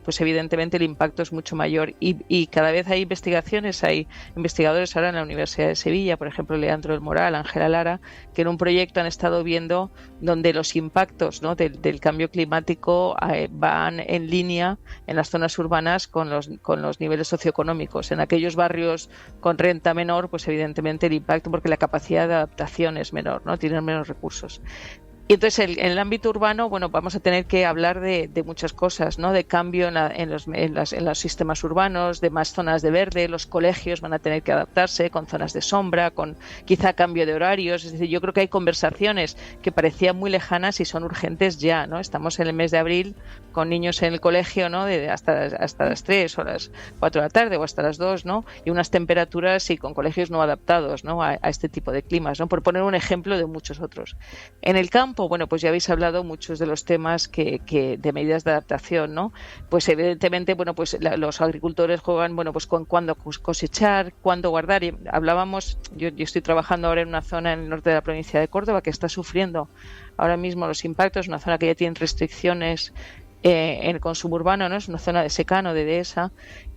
Speaker 10: Pues evidentemente el impacto es mucho mayor y cada vez hay investigaciones, hay investigadores ahora en la Universidad de Sevilla, por ejemplo Leandro del Moral, Ángela Lara, que en un proyecto han estado viendo donde los impactos, ¿no? del cambio climático van en línea en las zonas urbanas con los niveles socioeconómicos. En aquellos barrios con renta menor, pues evidentemente el impacto, porque la capacidad de adaptación es menor, ¿no? Tienen menos recursos. Y entonces en el ámbito urbano, bueno, vamos a tener que hablar de muchas cosas, ¿no? De cambio en los sistemas urbanos, de más zonas de verde, los colegios van a tener que adaptarse con zonas de sombra, con quizá cambio de horarios. Es decir, yo creo que hay conversaciones que parecían muy lejanas y son urgentes ya, ¿no? Estamos en el mes de abril con niños en el colegio, ¿no? Hasta las 3 o las 4 de la tarde o hasta las 2, ¿no? Y unas temperaturas y con colegios no adaptados, ¿no? A este tipo de climas, ¿no? Por poner un ejemplo de muchos otros. En el campo, bueno, pues ya habéis hablado muchos de los temas que de medidas de adaptación, ¿no? Pues evidentemente, bueno, pues los agricultores juegan, bueno, pues con cuándo cosechar, cuándo guardar. Y hablábamos, yo estoy trabajando ahora en una zona en el norte de la provincia de Córdoba que está sufriendo ahora mismo los impactos, una zona que ya tiene restricciones en el consumo urbano, ¿no? Es una zona de secano, de dehesa.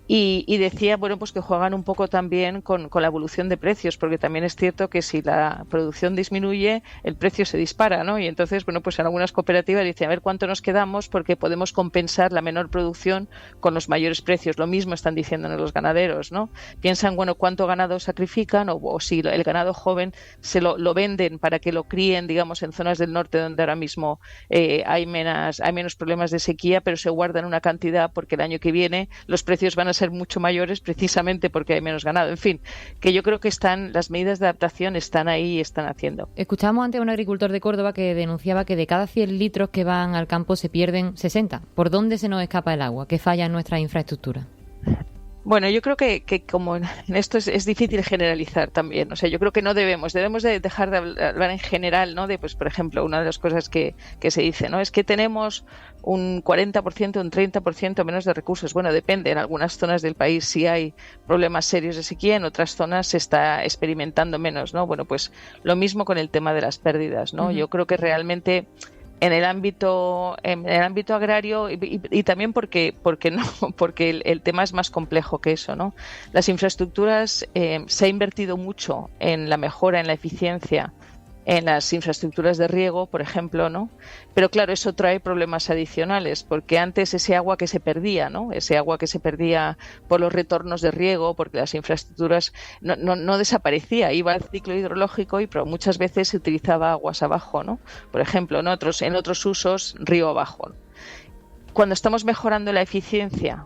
Speaker 10: Y decía, bueno, pues que juegan un poco también con la evolución de precios, porque también es cierto que si la producción disminuye, el precio se dispara, ¿no? Y entonces, bueno, pues en algunas cooperativas dicen, a ver cuánto nos quedamos porque podemos compensar la menor producción con los mayores precios. Lo mismo están diciéndonos los ganaderos, ¿no? Piensan, bueno, cuánto ganado sacrifican o si el ganado joven se lo venden para que lo críen, digamos, en zonas del norte donde ahora mismo hay menos problemas de sequía, pero se guardan una cantidad porque el año que viene los precios van a ser mucho mayores precisamente porque hay menos ganado. En fin, que yo creo que las medidas de adaptación están ahí y están haciendo.
Speaker 2: Escuchamos antes a un agricultor de Córdoba que denunciaba que de cada 100 litros que van al campo se pierden 60. ¿Por dónde se nos escapa el agua? ¿Qué falla en nuestra infraestructura?
Speaker 10: Bueno, yo creo que como en esto es difícil generalizar también. O sea, yo creo que no debemos de dejar de hablar en general, ¿no? De, pues, por ejemplo, una de las cosas que se dice, ¿no? Es que tenemos un 40%, un 30% menos de recursos. Bueno, depende. En algunas zonas del país sí hay problemas serios de sequía, en otras zonas se está experimentando menos, ¿no? Bueno, pues lo mismo con el tema de las pérdidas, ¿no? Uh-huh. Yo creo que realmente en el ámbito agrario y también porque el tema es más complejo que eso, ¿no? Las infraestructuras, se ha invertido mucho en la mejora, en la eficiencia, en las infraestructuras de riego, por ejemplo, ¿no? Pero claro, eso trae problemas adicionales, porque antes ese agua que se perdía, ¿no? Ese agua que se perdía por los retornos de riego, porque las infraestructuras no desaparecía, iba al ciclo hidrológico pero muchas veces se utilizaba aguas abajo, ¿no? Por ejemplo, en otros usos, río abajo. Cuando estamos mejorando la eficiencia,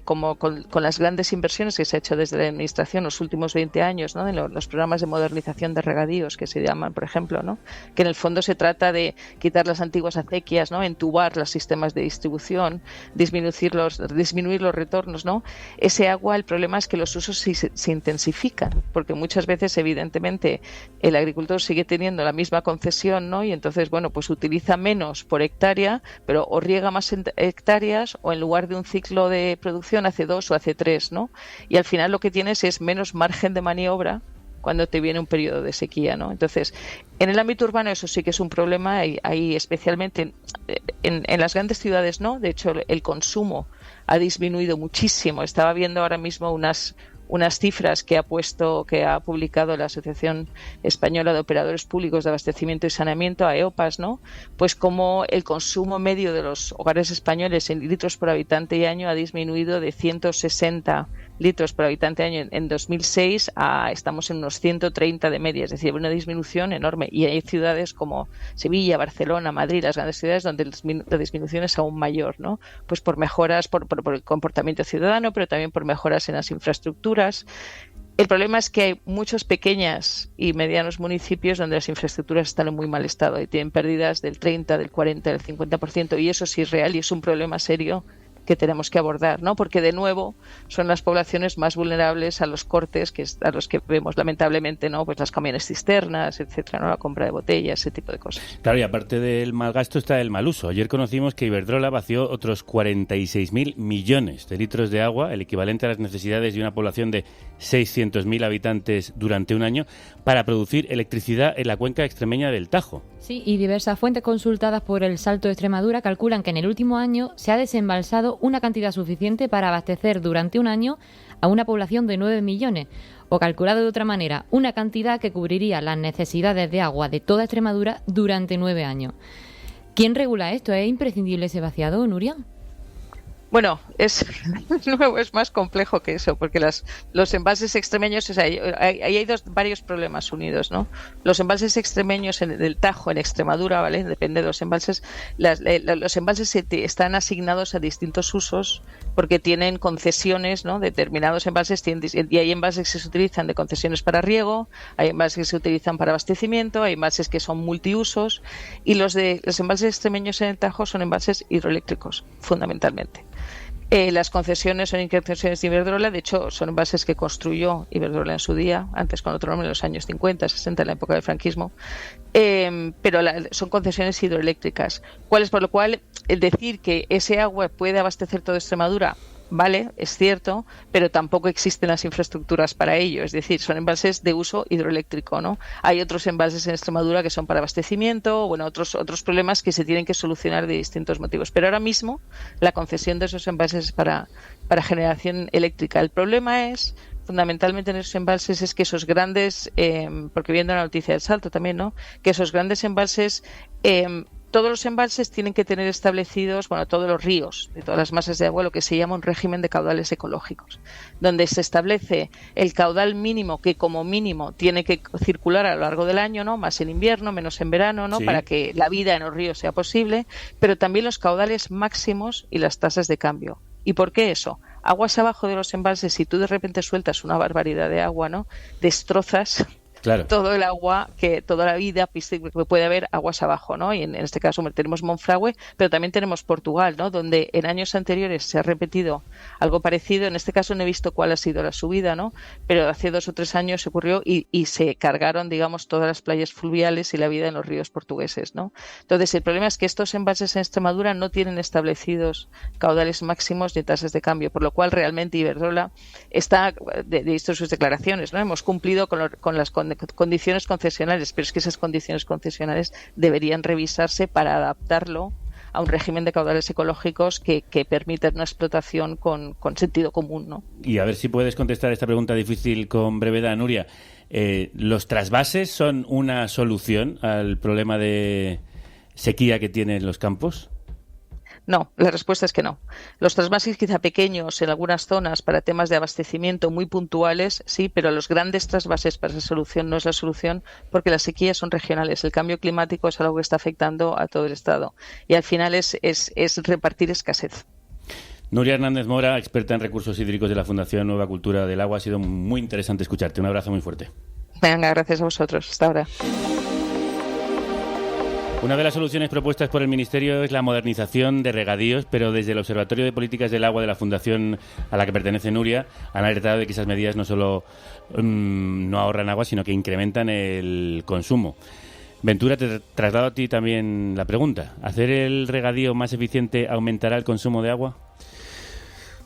Speaker 10: como con las grandes inversiones que se ha hecho desde la Administración los últimos 20 años, ¿no? En los programas de modernización de regadíos que se llaman, por ejemplo, ¿no? Que en el fondo se trata de quitar las antiguas acequias, ¿no? Entubar los sistemas de distribución, disminuir los retornos, ¿no? Ese agua, el problema es que los usos se intensifican, porque muchas veces, evidentemente, el agricultor sigue teniendo la misma concesión, ¿no? Y entonces, bueno, pues utiliza menos por hectárea, pero o riega más hectáreas o en lugar de un ciclo de producción hace 2 o hace 3, ¿no? Y al final lo que tienes es menos margen de maniobra cuando te viene un periodo de sequía, ¿no? Entonces, en el ámbito urbano eso sí que es un problema, ahí especialmente en las grandes ciudades, ¿no? De hecho, el consumo ha disminuido muchísimo. Estaba viendo ahora mismo unas cifras que ha publicado la Asociación Española de Operadores Públicos de Abastecimiento y Saneamiento, AEOPAS, ¿no? Pues como el consumo medio de los hogares españoles en litros por habitante y año ha disminuido de 160 litros por habitante año en 2006 estamos en unos 130 de media, es decir, una disminución enorme. Y hay ciudades como Sevilla, Barcelona, Madrid, las grandes ciudades donde la disminución es aún mayor, ¿no? Pues por mejoras, por el comportamiento ciudadano, pero también por mejoras en las infraestructuras. El problema es que hay muchos pequeños y medianos municipios donde las infraestructuras están en muy mal estado y tienen pérdidas del 30, del 40, del 50%, y eso sí es real y es un problema serio que tenemos que abordar, ¿no? Porque de nuevo son las poblaciones más vulnerables a los cortes a los que vemos lamentablemente, ¿no? Pues las camiones cisternas, etcétera, ¿no? La compra de botellas, ese tipo de cosas.
Speaker 1: Claro, y aparte del mal gasto está el mal uso. Ayer conocimos que Iberdrola vació otros 46.000 millones de litros de agua, el equivalente a las necesidades de una población de 600.000 habitantes durante un año, para producir electricidad en la cuenca extremeña del Tajo.
Speaker 2: Sí, y diversas fuentes consultadas por El Salto de Extremadura calculan que en el último año se ha desembalsado una cantidad suficiente para abastecer durante un año a una población de 9 millones, o calculado de otra manera, una cantidad que cubriría las necesidades de agua de toda Extremadura durante 9 años. ¿Quién regula esto? ¿Es imprescindible ese vaciado, Nuria?
Speaker 10: Bueno, es más complejo que eso, porque los embalses extremeños, o sea, hay varios problemas unidos, ¿no? Los embalses extremeños del Tajo, en Extremadura, ¿vale? Depende de los embalses. Los embalses están asignados a distintos usos porque tienen concesiones, ¿no? Determinados embalses y hay embalses que se utilizan de concesiones para riego, hay embalses que se utilizan para abastecimiento, hay embalses que son multiusos, y los embalses extremeños en el Tajo son embalses hidroeléctricos, fundamentalmente. Las concesiones son concesiones de Iberdrola, de hecho son embalses que construyó Iberdrola en su día, antes con otro nombre, en los años 50, 60, en la época del franquismo, pero son concesiones hidroeléctricas. Por lo cual, el decir que ese agua puede abastecer toda Extremadura, vale, es cierto, pero tampoco existen las infraestructuras para ello, es decir, son embalses de uso hidroeléctrico, ¿no? Hay otros embalses en Extremadura que son para abastecimiento, bueno, otros problemas que se tienen que solucionar de distintos motivos, pero ahora mismo la concesión de esos embalses es para generación eléctrica. El problema es, fundamentalmente en esos embalses, es que esos grandes, porque viendo la noticia del Salto también, ¿no? Que esos grandes embalses, todos los embalses tienen que tener establecidos, bueno, todos los ríos, de todas las masas de agua, lo que se llama un régimen de caudales ecológicos, donde se establece el caudal mínimo que como mínimo tiene que circular a lo largo del año, ¿no? Más en invierno, menos en verano, ¿no? Sí. Para que la vida en los ríos sea posible, pero también los caudales máximos y las tasas de cambio. ¿Y por qué eso? Aguas abajo de los embalses, si tú de repente sueltas una barbaridad de agua, ¿no? Destrozas Claro. Todo el agua, toda la vida que puede haber aguas abajo, ¿no? Y en este caso tenemos Monfragüe, pero también tenemos Portugal, ¿no? Donde en años anteriores se ha repetido algo parecido. En este caso no he visto cuál ha sido la subida, ¿no? Pero hace 2 o 3 años se ocurrió y se cargaron, digamos, todas las playas fluviales y la vida en los ríos portugueses, ¿no? Entonces el problema es que estos embalses en Extremadura no tienen establecidos caudales máximos ni tasas de cambio, por lo cual realmente Iberdrola está, de visto sus declaraciones, ¿no? Hemos cumplido con las condiciones concesionales, pero es que esas condiciones concesionales deberían revisarse para adaptarlo a un régimen de caudales ecológicos que permitan una explotación con sentido común, ¿no?
Speaker 1: Y a ver si puedes contestar esta pregunta difícil con brevedad, Nuria. ¿Los trasvases son una solución al problema de sequía que tienen los campos?
Speaker 10: No, la respuesta es que no. Los trasvases quizá pequeños en algunas zonas para temas de abastecimiento muy puntuales, sí, pero los grandes trasvases para esa solución no es la solución porque las sequías son regionales. El cambio climático es algo que está afectando a todo el Estado y al final es repartir escasez.
Speaker 1: Nuria Hernández Mora, experta en recursos hídricos de la Fundación Nueva Cultura del Agua. Ha sido muy interesante escucharte. Un abrazo muy fuerte.
Speaker 10: Venga, gracias a vosotros. Hasta ahora.
Speaker 1: Una de las soluciones propuestas por el Ministerio es la modernización de regadíos, pero desde el Observatorio de Políticas del Agua de la Fundación a la que pertenece Nuria han alertado de que esas medidas no solo no ahorran agua, sino que incrementan el consumo. Ventura, te traslado a ti también la pregunta. ¿Hacer el regadío más eficiente aumentará el consumo de agua?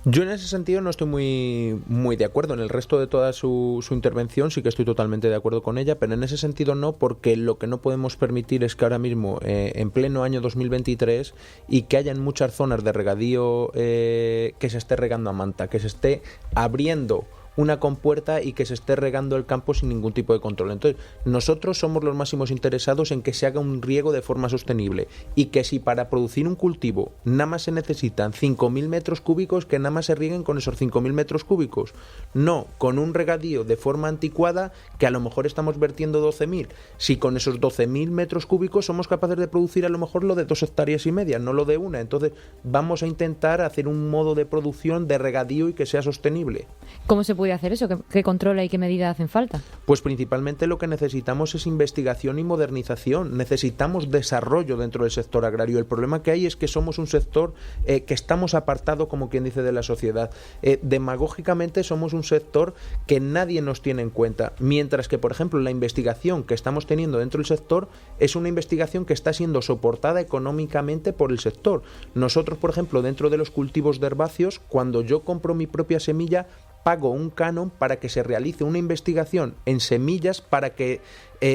Speaker 7: Yo en ese sentido no estoy muy de acuerdo. En el resto de toda su intervención sí que estoy totalmente de acuerdo con ella, pero en ese sentido no, porque lo que no podemos permitir es que ahora mismo, en pleno año 2023, y que haya en muchas zonas de regadío que se esté regando a manta, que se esté abriendo una compuerta y que se esté regando el campo sin ningún tipo de control. Entonces, nosotros somos los máximos interesados en que se haga un riego de forma sostenible y que si para producir un cultivo nada más se necesitan 5.000 metros cúbicos, que nada más se rieguen con esos 5.000 metros cúbicos, no con un regadío de forma anticuada que a lo mejor estamos vertiendo 12.000. Si con esos 12.000 metros cúbicos somos capaces de producir a lo mejor lo de 2,5 hectáreas, no lo de una. Entonces vamos a intentar hacer un modo de producción de regadío y que sea sostenible.
Speaker 2: ¿Cómo se puede hacer eso? ¿Qué controla y qué medidas hacen falta?
Speaker 7: Pues principalmente lo que necesitamos es investigación y modernización. Necesitamos desarrollo dentro del sector agrario. El problema que hay es que somos un sector que estamos apartados, como quien dice, de la sociedad. Demagógicamente somos un sector que nadie nos tiene en cuenta, mientras que, por ejemplo, la investigación que estamos teniendo dentro del sector es una investigación que está siendo soportada económicamente por el sector. Nosotros, por ejemplo, dentro de los cultivos de herbáceos, cuando yo compro mi propia semilla, pago un canon para que se realice una investigación en semillas para que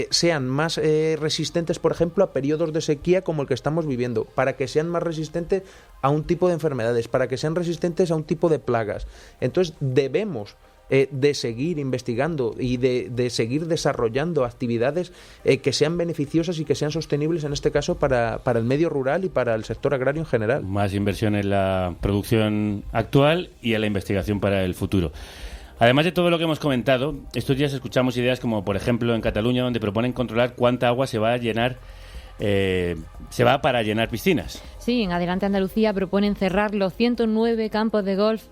Speaker 7: sean más resistentes, por ejemplo, a periodos de sequía como el que estamos viviendo, para que sean más resistentes a un tipo de enfermedades, para que sean resistentes a un tipo de plagas. Entonces debemos de seguir investigando y de seguir desarrollando actividades que sean beneficiosas y que sean sostenibles, en este caso para el medio rural y para el sector agrario en general.
Speaker 1: Más inversión en la producción actual y en la investigación para el futuro. Además de todo lo que hemos comentado, estos días escuchamos ideas como, por ejemplo, en Cataluña, donde proponen controlar cuánta agua se va a llenar, se va para llenar piscinas.
Speaker 2: Sí, en Adelante Andalucía proponen cerrar los 109 campos de golf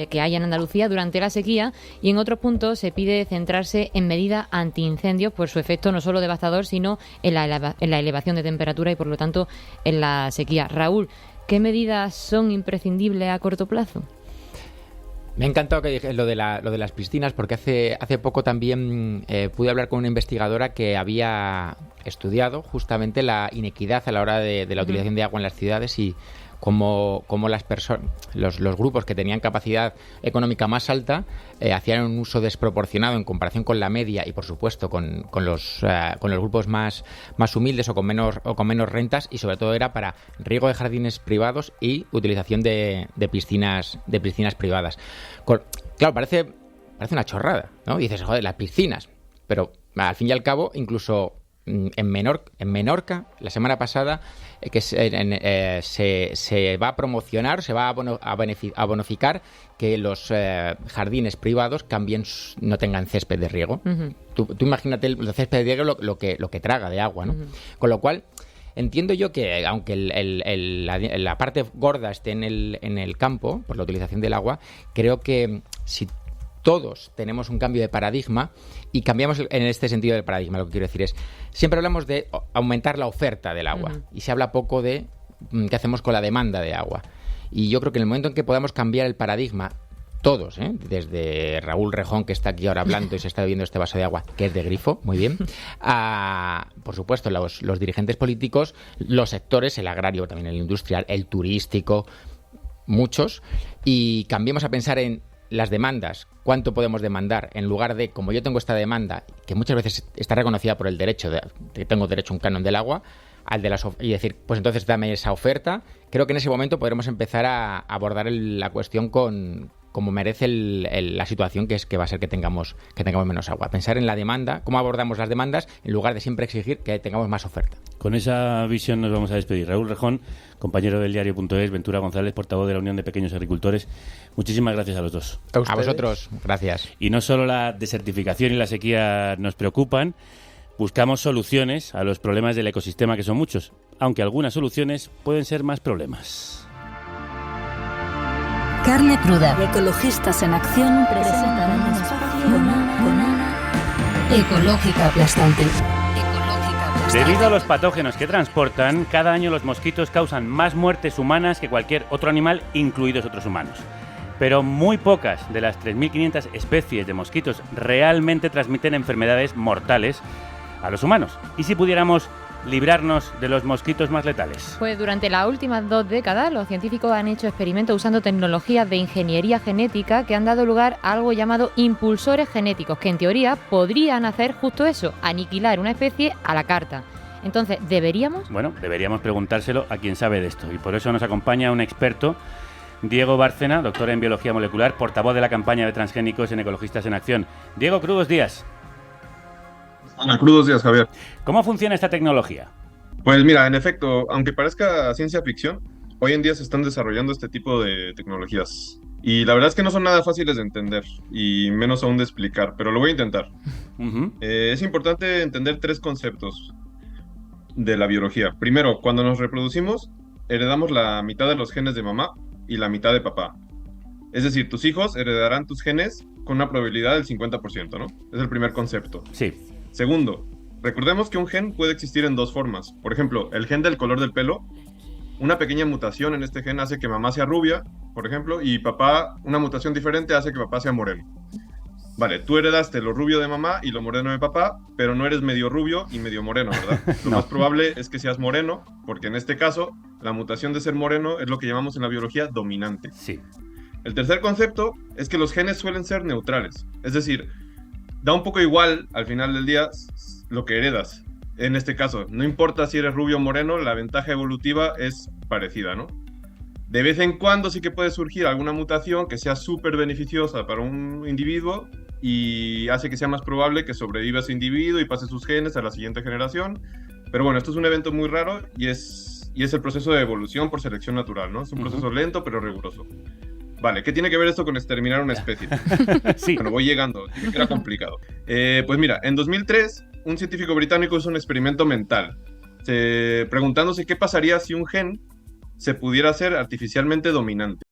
Speaker 2: que hay en Andalucía durante la sequía, y en otros puntos se pide centrarse en medidas antiincendios por su efecto no solo devastador, sino en la elevación de temperatura y, por lo tanto, en la sequía. Raúl, ¿qué medidas son imprescindibles a corto plazo?
Speaker 9: Me ha encantado que dije lo de las piscinas, porque hace poco también pude hablar con una investigadora que había estudiado justamente la inequidad a la hora de la utilización de agua en las ciudades y cómo las personas, los grupos que tenían capacidad económica más alta hacían un uso desproporcionado en comparación con la media y, por supuesto, con los grupos más humildes o con menos rentas, y sobre todo era para riego de jardines privados y utilización de piscinas privadas. Claro, parece una chorrada, ¿no? Dices, joder, las piscinas, pero al fin y al cabo, incluso en Menorca, la semana pasada, que se va a promocionar, se va a bonificar que los jardines privados también no tengan césped de riego. Uh-huh. Tú imagínate el césped de riego lo que traga de agua, ¿no? Uh-huh. Con lo cual, entiendo yo que, aunque la parte gorda esté en el campo, por la utilización del agua, creo que si todos tenemos un cambio de paradigma y cambiamos en este sentido del paradigma, lo que quiero decir es, siempre hablamos de aumentar la oferta del agua, uh-huh, y se habla poco de qué hacemos con la demanda de agua. Y yo creo que en el momento en que podamos cambiar el paradigma, todos, desde Raúl Rejón, que está aquí ahora hablando y se está bebiendo este vaso de agua, que es de grifo, muy bien, a, por supuesto, los dirigentes políticos, los sectores, el agrario, también el industrial, el turístico, muchos, y cambiemos a pensar en las demandas, cuánto podemos demandar, en lugar de, como yo tengo esta demanda, que muchas veces está reconocida por el derecho, que tengo derecho a un canon del agua, y decir, pues entonces dame esa oferta. Creo que en ese momento podremos empezar a abordar la cuestión como merece la situación, que es que va a ser que tengamos menos agua. Pensar en la demanda, cómo abordamos las demandas, en lugar de siempre exigir que tengamos más oferta.
Speaker 1: Con esa visión nos vamos a despedir. Raúl Rejón, compañero del diario.es, Ventura González, portavoz de la Unión de Pequeños Agricultores. Muchísimas gracias a los dos.
Speaker 9: A vosotros, gracias.
Speaker 1: Y no solo la desertificación y la sequía nos preocupan, buscamos soluciones a los problemas del ecosistema, que son muchos, aunque algunas soluciones pueden ser más problemas.
Speaker 11: Carne Cruda, Ecologistas en Acción, presentarán un espacio ecológica aplastante.
Speaker 1: Debido a los patógenos que transportan, cada año los mosquitos causan más muertes humanas que cualquier otro animal, incluidos otros humanos. Pero muy pocas de las 3.500 especies de mosquitos realmente transmiten enfermedades mortales a los humanos. ¿Y si pudiéramos librarnos de los mosquitos más letales?
Speaker 2: Pues durante las últimas 2 décadas los científicos han hecho experimentos usando tecnologías de ingeniería genética que han dado lugar a algo llamado impulsores genéticos, que en teoría podrían hacer justo eso, aniquilar una especie a la carta. Entonces, ¿deberíamos?
Speaker 1: Bueno, deberíamos preguntárselo a quien sabe de esto, y por eso nos acompaña un experto Diego Bárcena, doctor en Biología Molecular, portavoz de la campaña de transgénicos en Ecologistas en Acción. Diego, crudos días.
Speaker 12: Crudos días, Javier.
Speaker 1: ¿Cómo funciona esta tecnología?
Speaker 12: Pues mira, en efecto, aunque parezca ciencia ficción, hoy en día se están desarrollando este tipo de tecnologías. Y la verdad es que no son nada fáciles de entender, y menos aún de explicar, pero lo voy a intentar. Es importante entender 3 conceptos de la biología. Primero, cuando nos reproducimos, heredamos la mitad de los genes de mamá y la mitad de papá. Es decir, tus hijos heredarán tus genes con una probabilidad del 50%, ¿no? Es el primer concepto.
Speaker 1: Sí.
Speaker 12: Segundo, recordemos que un gen puede existir en 2 formas. Por ejemplo, el gen del color del pelo. Una pequeña mutación en este gen hace que mamá sea rubia, por ejemplo, y papá, una mutación diferente hace que papá sea moreno. Vale, tú heredaste lo rubio de mamá y lo moreno de papá, pero no eres medio rubio y medio moreno, ¿verdad? Lo más probable es que seas moreno, porque en este caso, la mutación de ser moreno es lo que llamamos en la biología dominante.
Speaker 1: Sí.
Speaker 12: El tercer concepto es que los genes suelen ser neutrales, es decir, da un poco igual al final del día lo que heredas. En este caso, no importa si eres rubio o moreno, la ventaja evolutiva es parecida, ¿no? De vez en cuando sí que puede surgir alguna mutación que sea súper beneficiosa para un individuo y hace que sea más probable que sobreviva ese individuo y pase sus genes a la siguiente generación. Pero bueno, esto es un evento muy raro y es el proceso de evolución por selección natural, ¿no? Es un proceso lento pero riguroso. Vale, ¿qué tiene que ver esto con exterminar una especie?
Speaker 1: Sí.
Speaker 12: Bueno, voy llegando, dije que era complicado. Pues mira, en 2003, un científico británico hizo un experimento mental, preguntándose qué pasaría si un gen se pudiera hacer artificialmente dominante.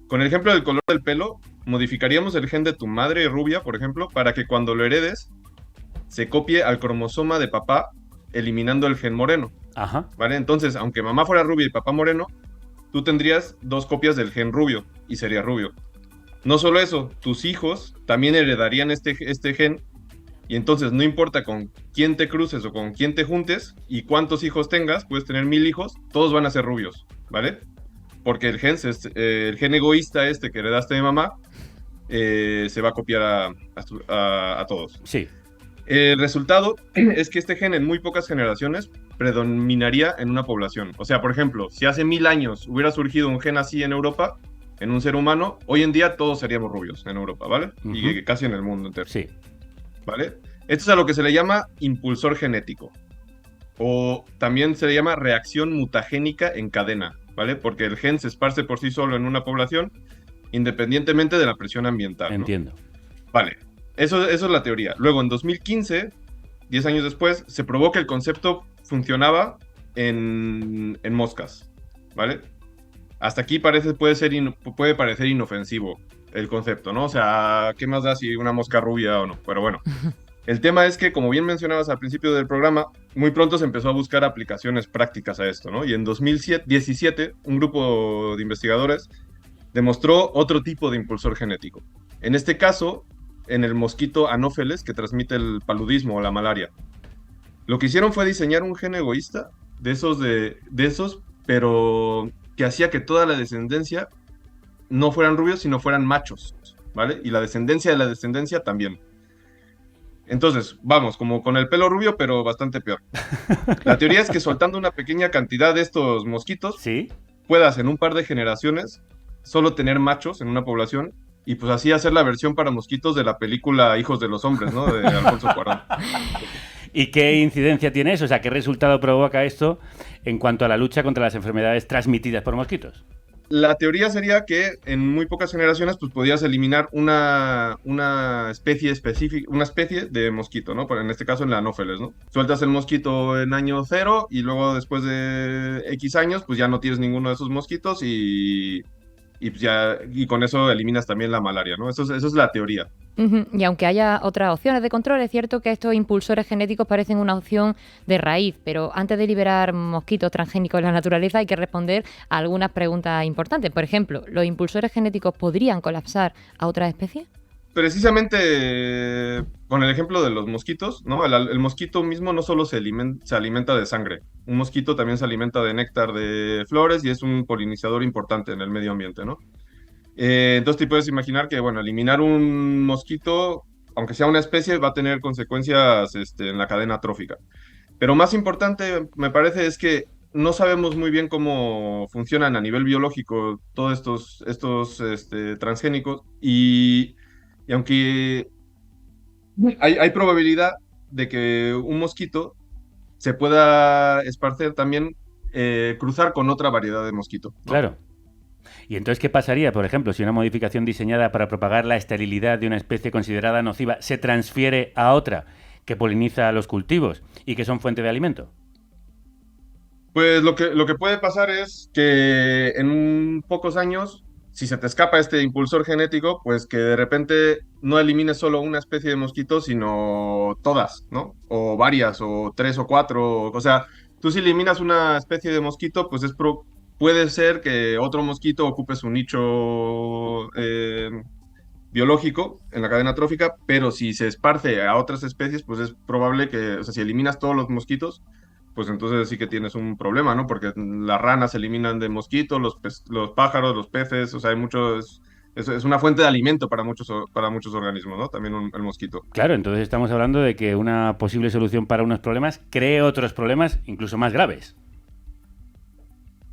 Speaker 12: Con el ejemplo del color del pelo, modificaríamos el gen de tu madre rubia, por ejemplo, para que cuando lo heredes, se copie al cromosoma de papá, eliminando el gen moreno.
Speaker 1: Ajá.
Speaker 12: ¿Vale? Entonces, aunque mamá fuera rubia y papá moreno, tú tendrías 2 copias del gen rubio y sería rubio. No solo eso, tus hijos también heredarían este gen y entonces no importa con quién te cruces o con quién te juntes y cuántos hijos tengas, puedes tener 1000 hijos, todos van a ser rubios, ¿vale? Porque el gen egoísta que heredaste de mamá se va a copiar a todos.
Speaker 1: Sí.
Speaker 12: El resultado es que este gen en muy pocas generaciones predominaría en una población. O sea, por ejemplo, si hace 1000 años hubiera surgido un gen así en Europa, en un ser humano, hoy en día todos seríamos rubios en Europa, ¿vale? Y casi en el mundo entero.
Speaker 1: Sí.
Speaker 12: ¿Vale? Esto es a lo que se le llama impulsor genético. O también se le llama reacción mutagénica en cadena, ¿vale? Porque el gen se esparce por sí solo en una población, independientemente de la presión ambiental, ¿no?
Speaker 1: Entiendo.
Speaker 12: Vale. Eso es la teoría. Luego, en 2015, 10 años después, se probó que el concepto funcionaba en moscas, ¿vale? Hasta aquí puede parecer inofensivo el concepto, ¿no? O sea, ¿qué más da si una mosca rubia o no? Pero bueno, el tema es que, como bien mencionabas al principio del programa, muy pronto se empezó a buscar aplicaciones prácticas a esto, ¿no? Y en 2017, un grupo de investigadores demostró otro tipo de impulsor genético. En este caso, en el mosquito Anopheles, que transmite el paludismo o la malaria. Lo que hicieron fue diseñar un gen egoísta de esos, pero que hacía que toda la descendencia no fueran rubios, sino fueran machos, ¿vale? Y la descendencia de la descendencia también. Entonces, vamos, como con el pelo rubio, pero bastante peor. La teoría es que soltando una pequeña cantidad de estos mosquitos,
Speaker 1: ¿sí?,
Speaker 12: puedas en un par de generaciones solo tener machos en una población y pues así hacer la versión para mosquitos de la película Hijos de los Hombres, ¿no? De Alfonso Cuarón.
Speaker 1: ¿Y qué incidencia tiene eso? O sea, ¿qué resultado provoca esto en cuanto a la lucha contra las enfermedades transmitidas por mosquitos?
Speaker 12: La teoría sería que en muy pocas generaciones pues podías eliminar una especie específica, una especie de mosquito, ¿no? En este caso en la Anopheles, ¿no? Sueltas el mosquito en año 0 y luego después de X años pues ya no tienes ninguno de esos mosquitos y con eso eliminas también la malaria, ¿no? Eso es la teoría.
Speaker 2: Y aunque haya otras opciones de control, es cierto que estos impulsores genéticos parecen una opción de raíz, pero antes de liberar mosquitos transgénicos en la naturaleza hay que responder a algunas preguntas importantes. Por ejemplo, ¿los impulsores genéticos podrían colapsar a otras especies?
Speaker 12: Precisamente con el ejemplo de los mosquitos, ¿no? El mosquito mismo no solo se alimenta de sangre, un mosquito también se alimenta de néctar de flores y es un polinizador importante en el medio ambiente, ¿no? Entonces te puedes imaginar que, bueno, eliminar un mosquito, aunque sea una especie, va a tener consecuencias en la cadena trófica. Pero más importante, me parece, es que no sabemos muy bien cómo funcionan a nivel biológico todos estos transgénicos y aunque hay probabilidad de que un mosquito se pueda esparcer también, cruzar con otra variedad de mosquito, ¿no?
Speaker 1: Claro. ¿Y entonces qué pasaría, por ejemplo, si una modificación diseñada para propagar la esterilidad de una especie considerada nociva se transfiere a otra que poliniza los cultivos y que son fuente de alimento?
Speaker 12: Pues lo que puede pasar es que en pocos años, si se te escapa este impulsor genético, pues que de repente no elimines solo una especie de mosquito, sino todas, ¿no? O varias, o 3 o 4. O sea, tú si eliminas una especie de mosquito, pues puede ser que otro mosquito ocupe su nicho biológico en la cadena trófica, pero si se esparce a otras especies, pues es probable que, o sea, si eliminas todos los mosquitos, pues entonces sí que tienes un problema, ¿no? Porque las ranas se eliminan de mosquitos, los pájaros, los peces, o sea, hay muchos, es una fuente de alimento para muchos organismos, ¿no? También el mosquito.
Speaker 1: Claro, entonces estamos hablando de que una posible solución para unos problemas cree otros problemas incluso más graves.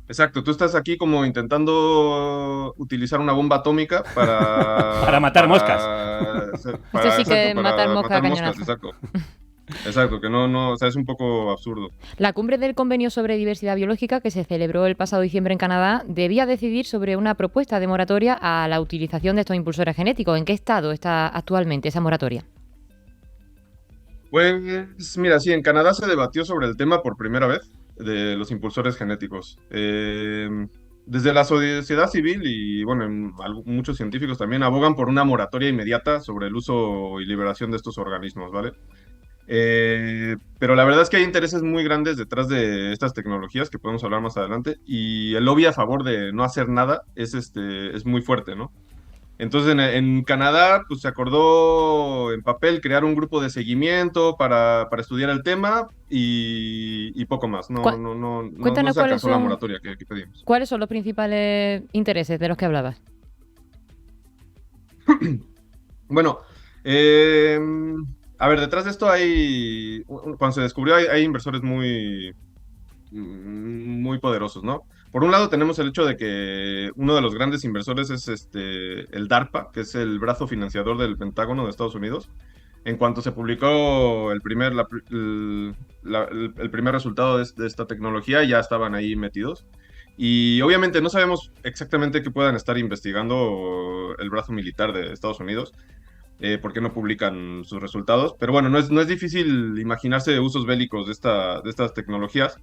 Speaker 12: Exacto, tú estás aquí como intentando utilizar una bomba atómica para...
Speaker 1: Para matar moscas.
Speaker 2: Esto sí que matar moscas a cañonazo.
Speaker 12: Exacto. Exacto, que no, o sea, es un poco absurdo.
Speaker 2: La cumbre del Convenio sobre Diversidad Biológica, que se celebró el pasado diciembre en Canadá, debía decidir sobre una propuesta de moratoria a la utilización de estos impulsores genéticos. ¿En qué estado está actualmente esa moratoria?
Speaker 12: Pues mira, sí, en Canadá se debatió sobre el tema por primera vez de los impulsores genéticos. Desde la sociedad civil y bueno, muchos científicos también abogan por una moratoria inmediata sobre el uso y liberación de estos organismos, ¿vale? Pero la verdad es que hay intereses muy grandes detrás de estas tecnologías que podemos hablar más adelante y el lobby a favor de no hacer nada es muy fuerte, ¿no? Entonces en Canadá pues, se acordó en papel crear un grupo de seguimiento para estudiar el tema y poco más. No
Speaker 2: Cuéntanos
Speaker 12: se alcanzó la
Speaker 2: son,
Speaker 12: moratoria que pedimos.
Speaker 2: ¿cuáles son los principales intereses de los que hablabas?
Speaker 12: Bueno, a ver, detrás de esto cuando se descubrió hay inversores muy poderosos, ¿no? Por un lado tenemos el hecho de que uno de los grandes inversores es el DARPA, que es el brazo financiador del Pentágono de Estados Unidos. En cuanto se publicó el primer resultado de esta tecnología, ya estaban ahí metidos. Y obviamente no sabemos exactamente qué puedan estar investigando el brazo militar de Estados Unidos, porque no publican sus resultados. Pero bueno, no es difícil imaginarse usos bélicos de estas tecnologías.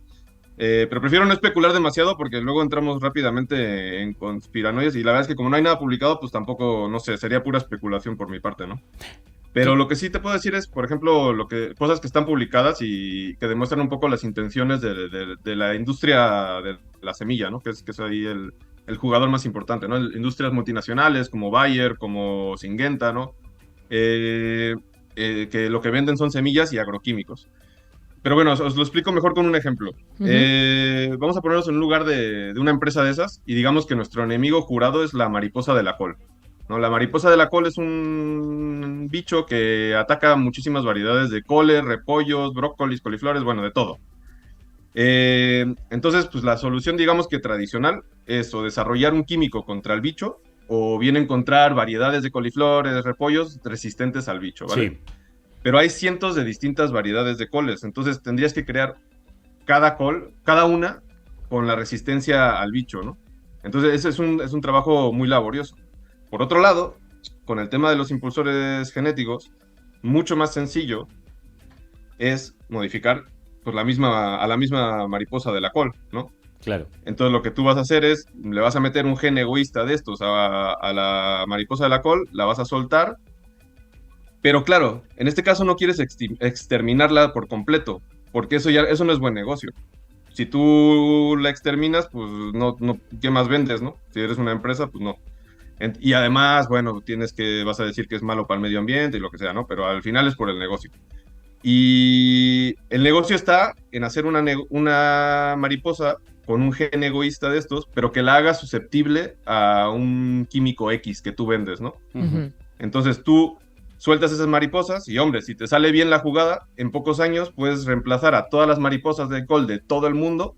Speaker 12: Pero prefiero no especular demasiado porque luego entramos rápidamente en conspiranoias y la verdad es que como no hay nada publicado, pues tampoco, no sé, sería pura especulación por mi parte, ¿no? Pero
Speaker 1: Sí.
Speaker 12: lo que sí te puedo decir es, por ejemplo, cosas que están publicadas y que demuestran un poco las intenciones de la industria de la semilla, ¿no? Que es ahí el jugador más importante, ¿no? Industrias multinacionales como Bayer, como Syngenta, ¿no? Que lo que venden son semillas y agroquímicos. Pero bueno, os lo explico mejor con un ejemplo. Vamos a ponernos en un lugar de una empresa de esas y digamos que nuestro enemigo jurado es la mariposa de la col, ¿no? La mariposa de la col es un bicho que ataca muchísimas variedades de coles, repollos, brócolis, coliflores, bueno, de todo. Entonces, pues la solución, digamos que tradicional, es o desarrollar un químico contra el bicho o bien encontrar variedades de coliflores, repollos resistentes al bicho, ¿vale?
Speaker 1: Sí.
Speaker 12: Pero hay cientos de distintas variedades de coles, entonces tendrías que crear cada una con la resistencia al bicho, ¿no? Entonces ese es un trabajo muy laborioso. Por otro lado, con el tema de los impulsores genéticos, mucho más sencillo es modificar pues, a la misma mariposa de la col, ¿no?
Speaker 1: Claro.
Speaker 12: Entonces lo que tú vas a hacer es, le vas a meter un gen egoísta de estos a la mariposa de la col, la vas a soltar. Pero claro, en este caso no quieres exterminarla por completo, porque eso no es buen negocio. Si tú la exterminas, pues no, ¿qué más vendes, no? Si eres una empresa, pues no. Y además, bueno, vas a decir que es malo para el medio ambiente y lo que sea, ¿no? Pero al final es por el negocio. Y el negocio está en hacer una mariposa con un gen egoísta de estos, pero que la haga susceptible a un químico X que tú vendes, ¿no?
Speaker 2: Ujú.
Speaker 12: Entonces tú sueltas esas mariposas y, hombre, si te sale bien la jugada, en pocos años puedes reemplazar a todas las mariposas de col de todo el mundo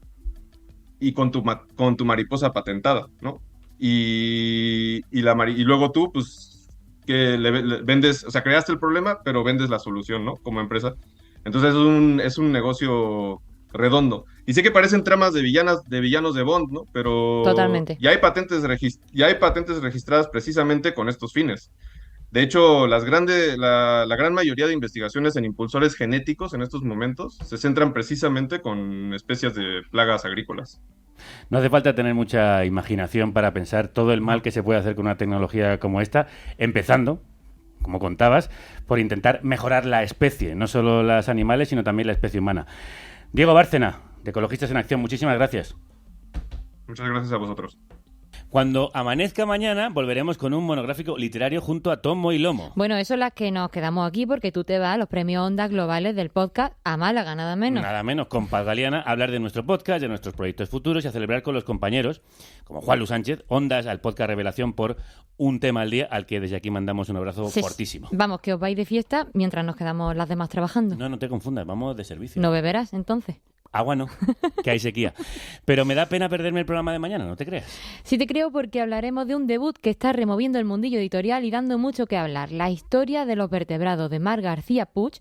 Speaker 12: y con tu mariposa patentada, ¿no? Y luego tú, pues, que le vendes, o sea, creaste el problema, pero vendes la solución, ¿no? Como empresa. Entonces es un negocio redondo. Y sé que parecen tramas de villanos de Bond, ¿no? Pero
Speaker 2: Totalmente.
Speaker 12: ya hay patentes registradas precisamente con estos fines. De hecho, la gran mayoría de investigaciones en impulsores genéticos en estos momentos se centran precisamente con especies de plagas agrícolas.
Speaker 1: No hace falta tener mucha imaginación para pensar todo el mal que se puede hacer con una tecnología como esta, empezando, como contabas, por intentar mejorar la especie, no solo las animales, sino también la especie humana. Diego Bárcena, de Ecologistas en Acción, muchísimas gracias.
Speaker 12: Muchas gracias a vosotros.
Speaker 1: Cuando amanezca mañana, volveremos con un monográfico literario junto a Tomo y Lomo.
Speaker 2: Bueno, eso es las que nos quedamos aquí porque tú te vas a los premios Ondas Globales del podcast a Málaga, nada menos.
Speaker 1: Nada menos, con Paz Galiana, a hablar de nuestro podcast, de nuestros proyectos futuros y a celebrar con los compañeros, como Juan Luis Sánchez, Ondas al podcast Revelación por un tema al día, al que desde aquí mandamos un abrazo fortísimo.
Speaker 2: Vamos, que os vais de fiesta mientras nos quedamos las demás trabajando.
Speaker 1: No te confundas, vamos de servicio.
Speaker 2: ¿No beberás, entonces?
Speaker 1: Agua no, que hay sequía. Pero me da pena perderme el programa de mañana, ¿no te creas?
Speaker 2: Sí te creo, porque hablaremos de un debut que está removiendo el mundillo editorial y dando mucho que hablar. La historia de los vertebrados de Mar García Puig,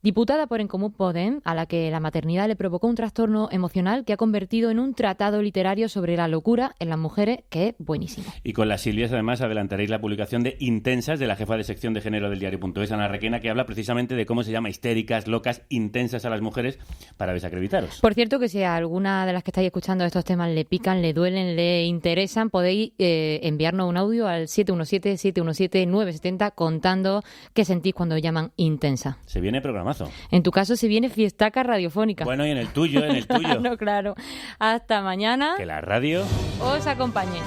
Speaker 2: diputada por En Comú Podem, a la que la maternidad le provocó un trastorno emocional que ha convertido en un tratado literario sobre la locura en las mujeres, que es buenísimo.
Speaker 1: Y con las Silvias, además, adelantaréis la publicación de Intensas, de la jefa de sección de género del diario.es, Ana Requena, que habla precisamente de cómo se llama histéricas, locas, intensas a las mujeres para desacreditaros.
Speaker 2: Por cierto, que si a alguna de las que estáis escuchando estos temas le pican, le duelen, le interesan, podéis enviarnos un audio al 717-717-970 contando qué sentís cuando llaman intensa.
Speaker 1: Se viene programazo.
Speaker 2: En tu caso se viene fiestaca radiofónica.
Speaker 1: Bueno, y en el tuyo,
Speaker 2: Claro. Hasta mañana.
Speaker 1: Que la radio
Speaker 2: os acompañe.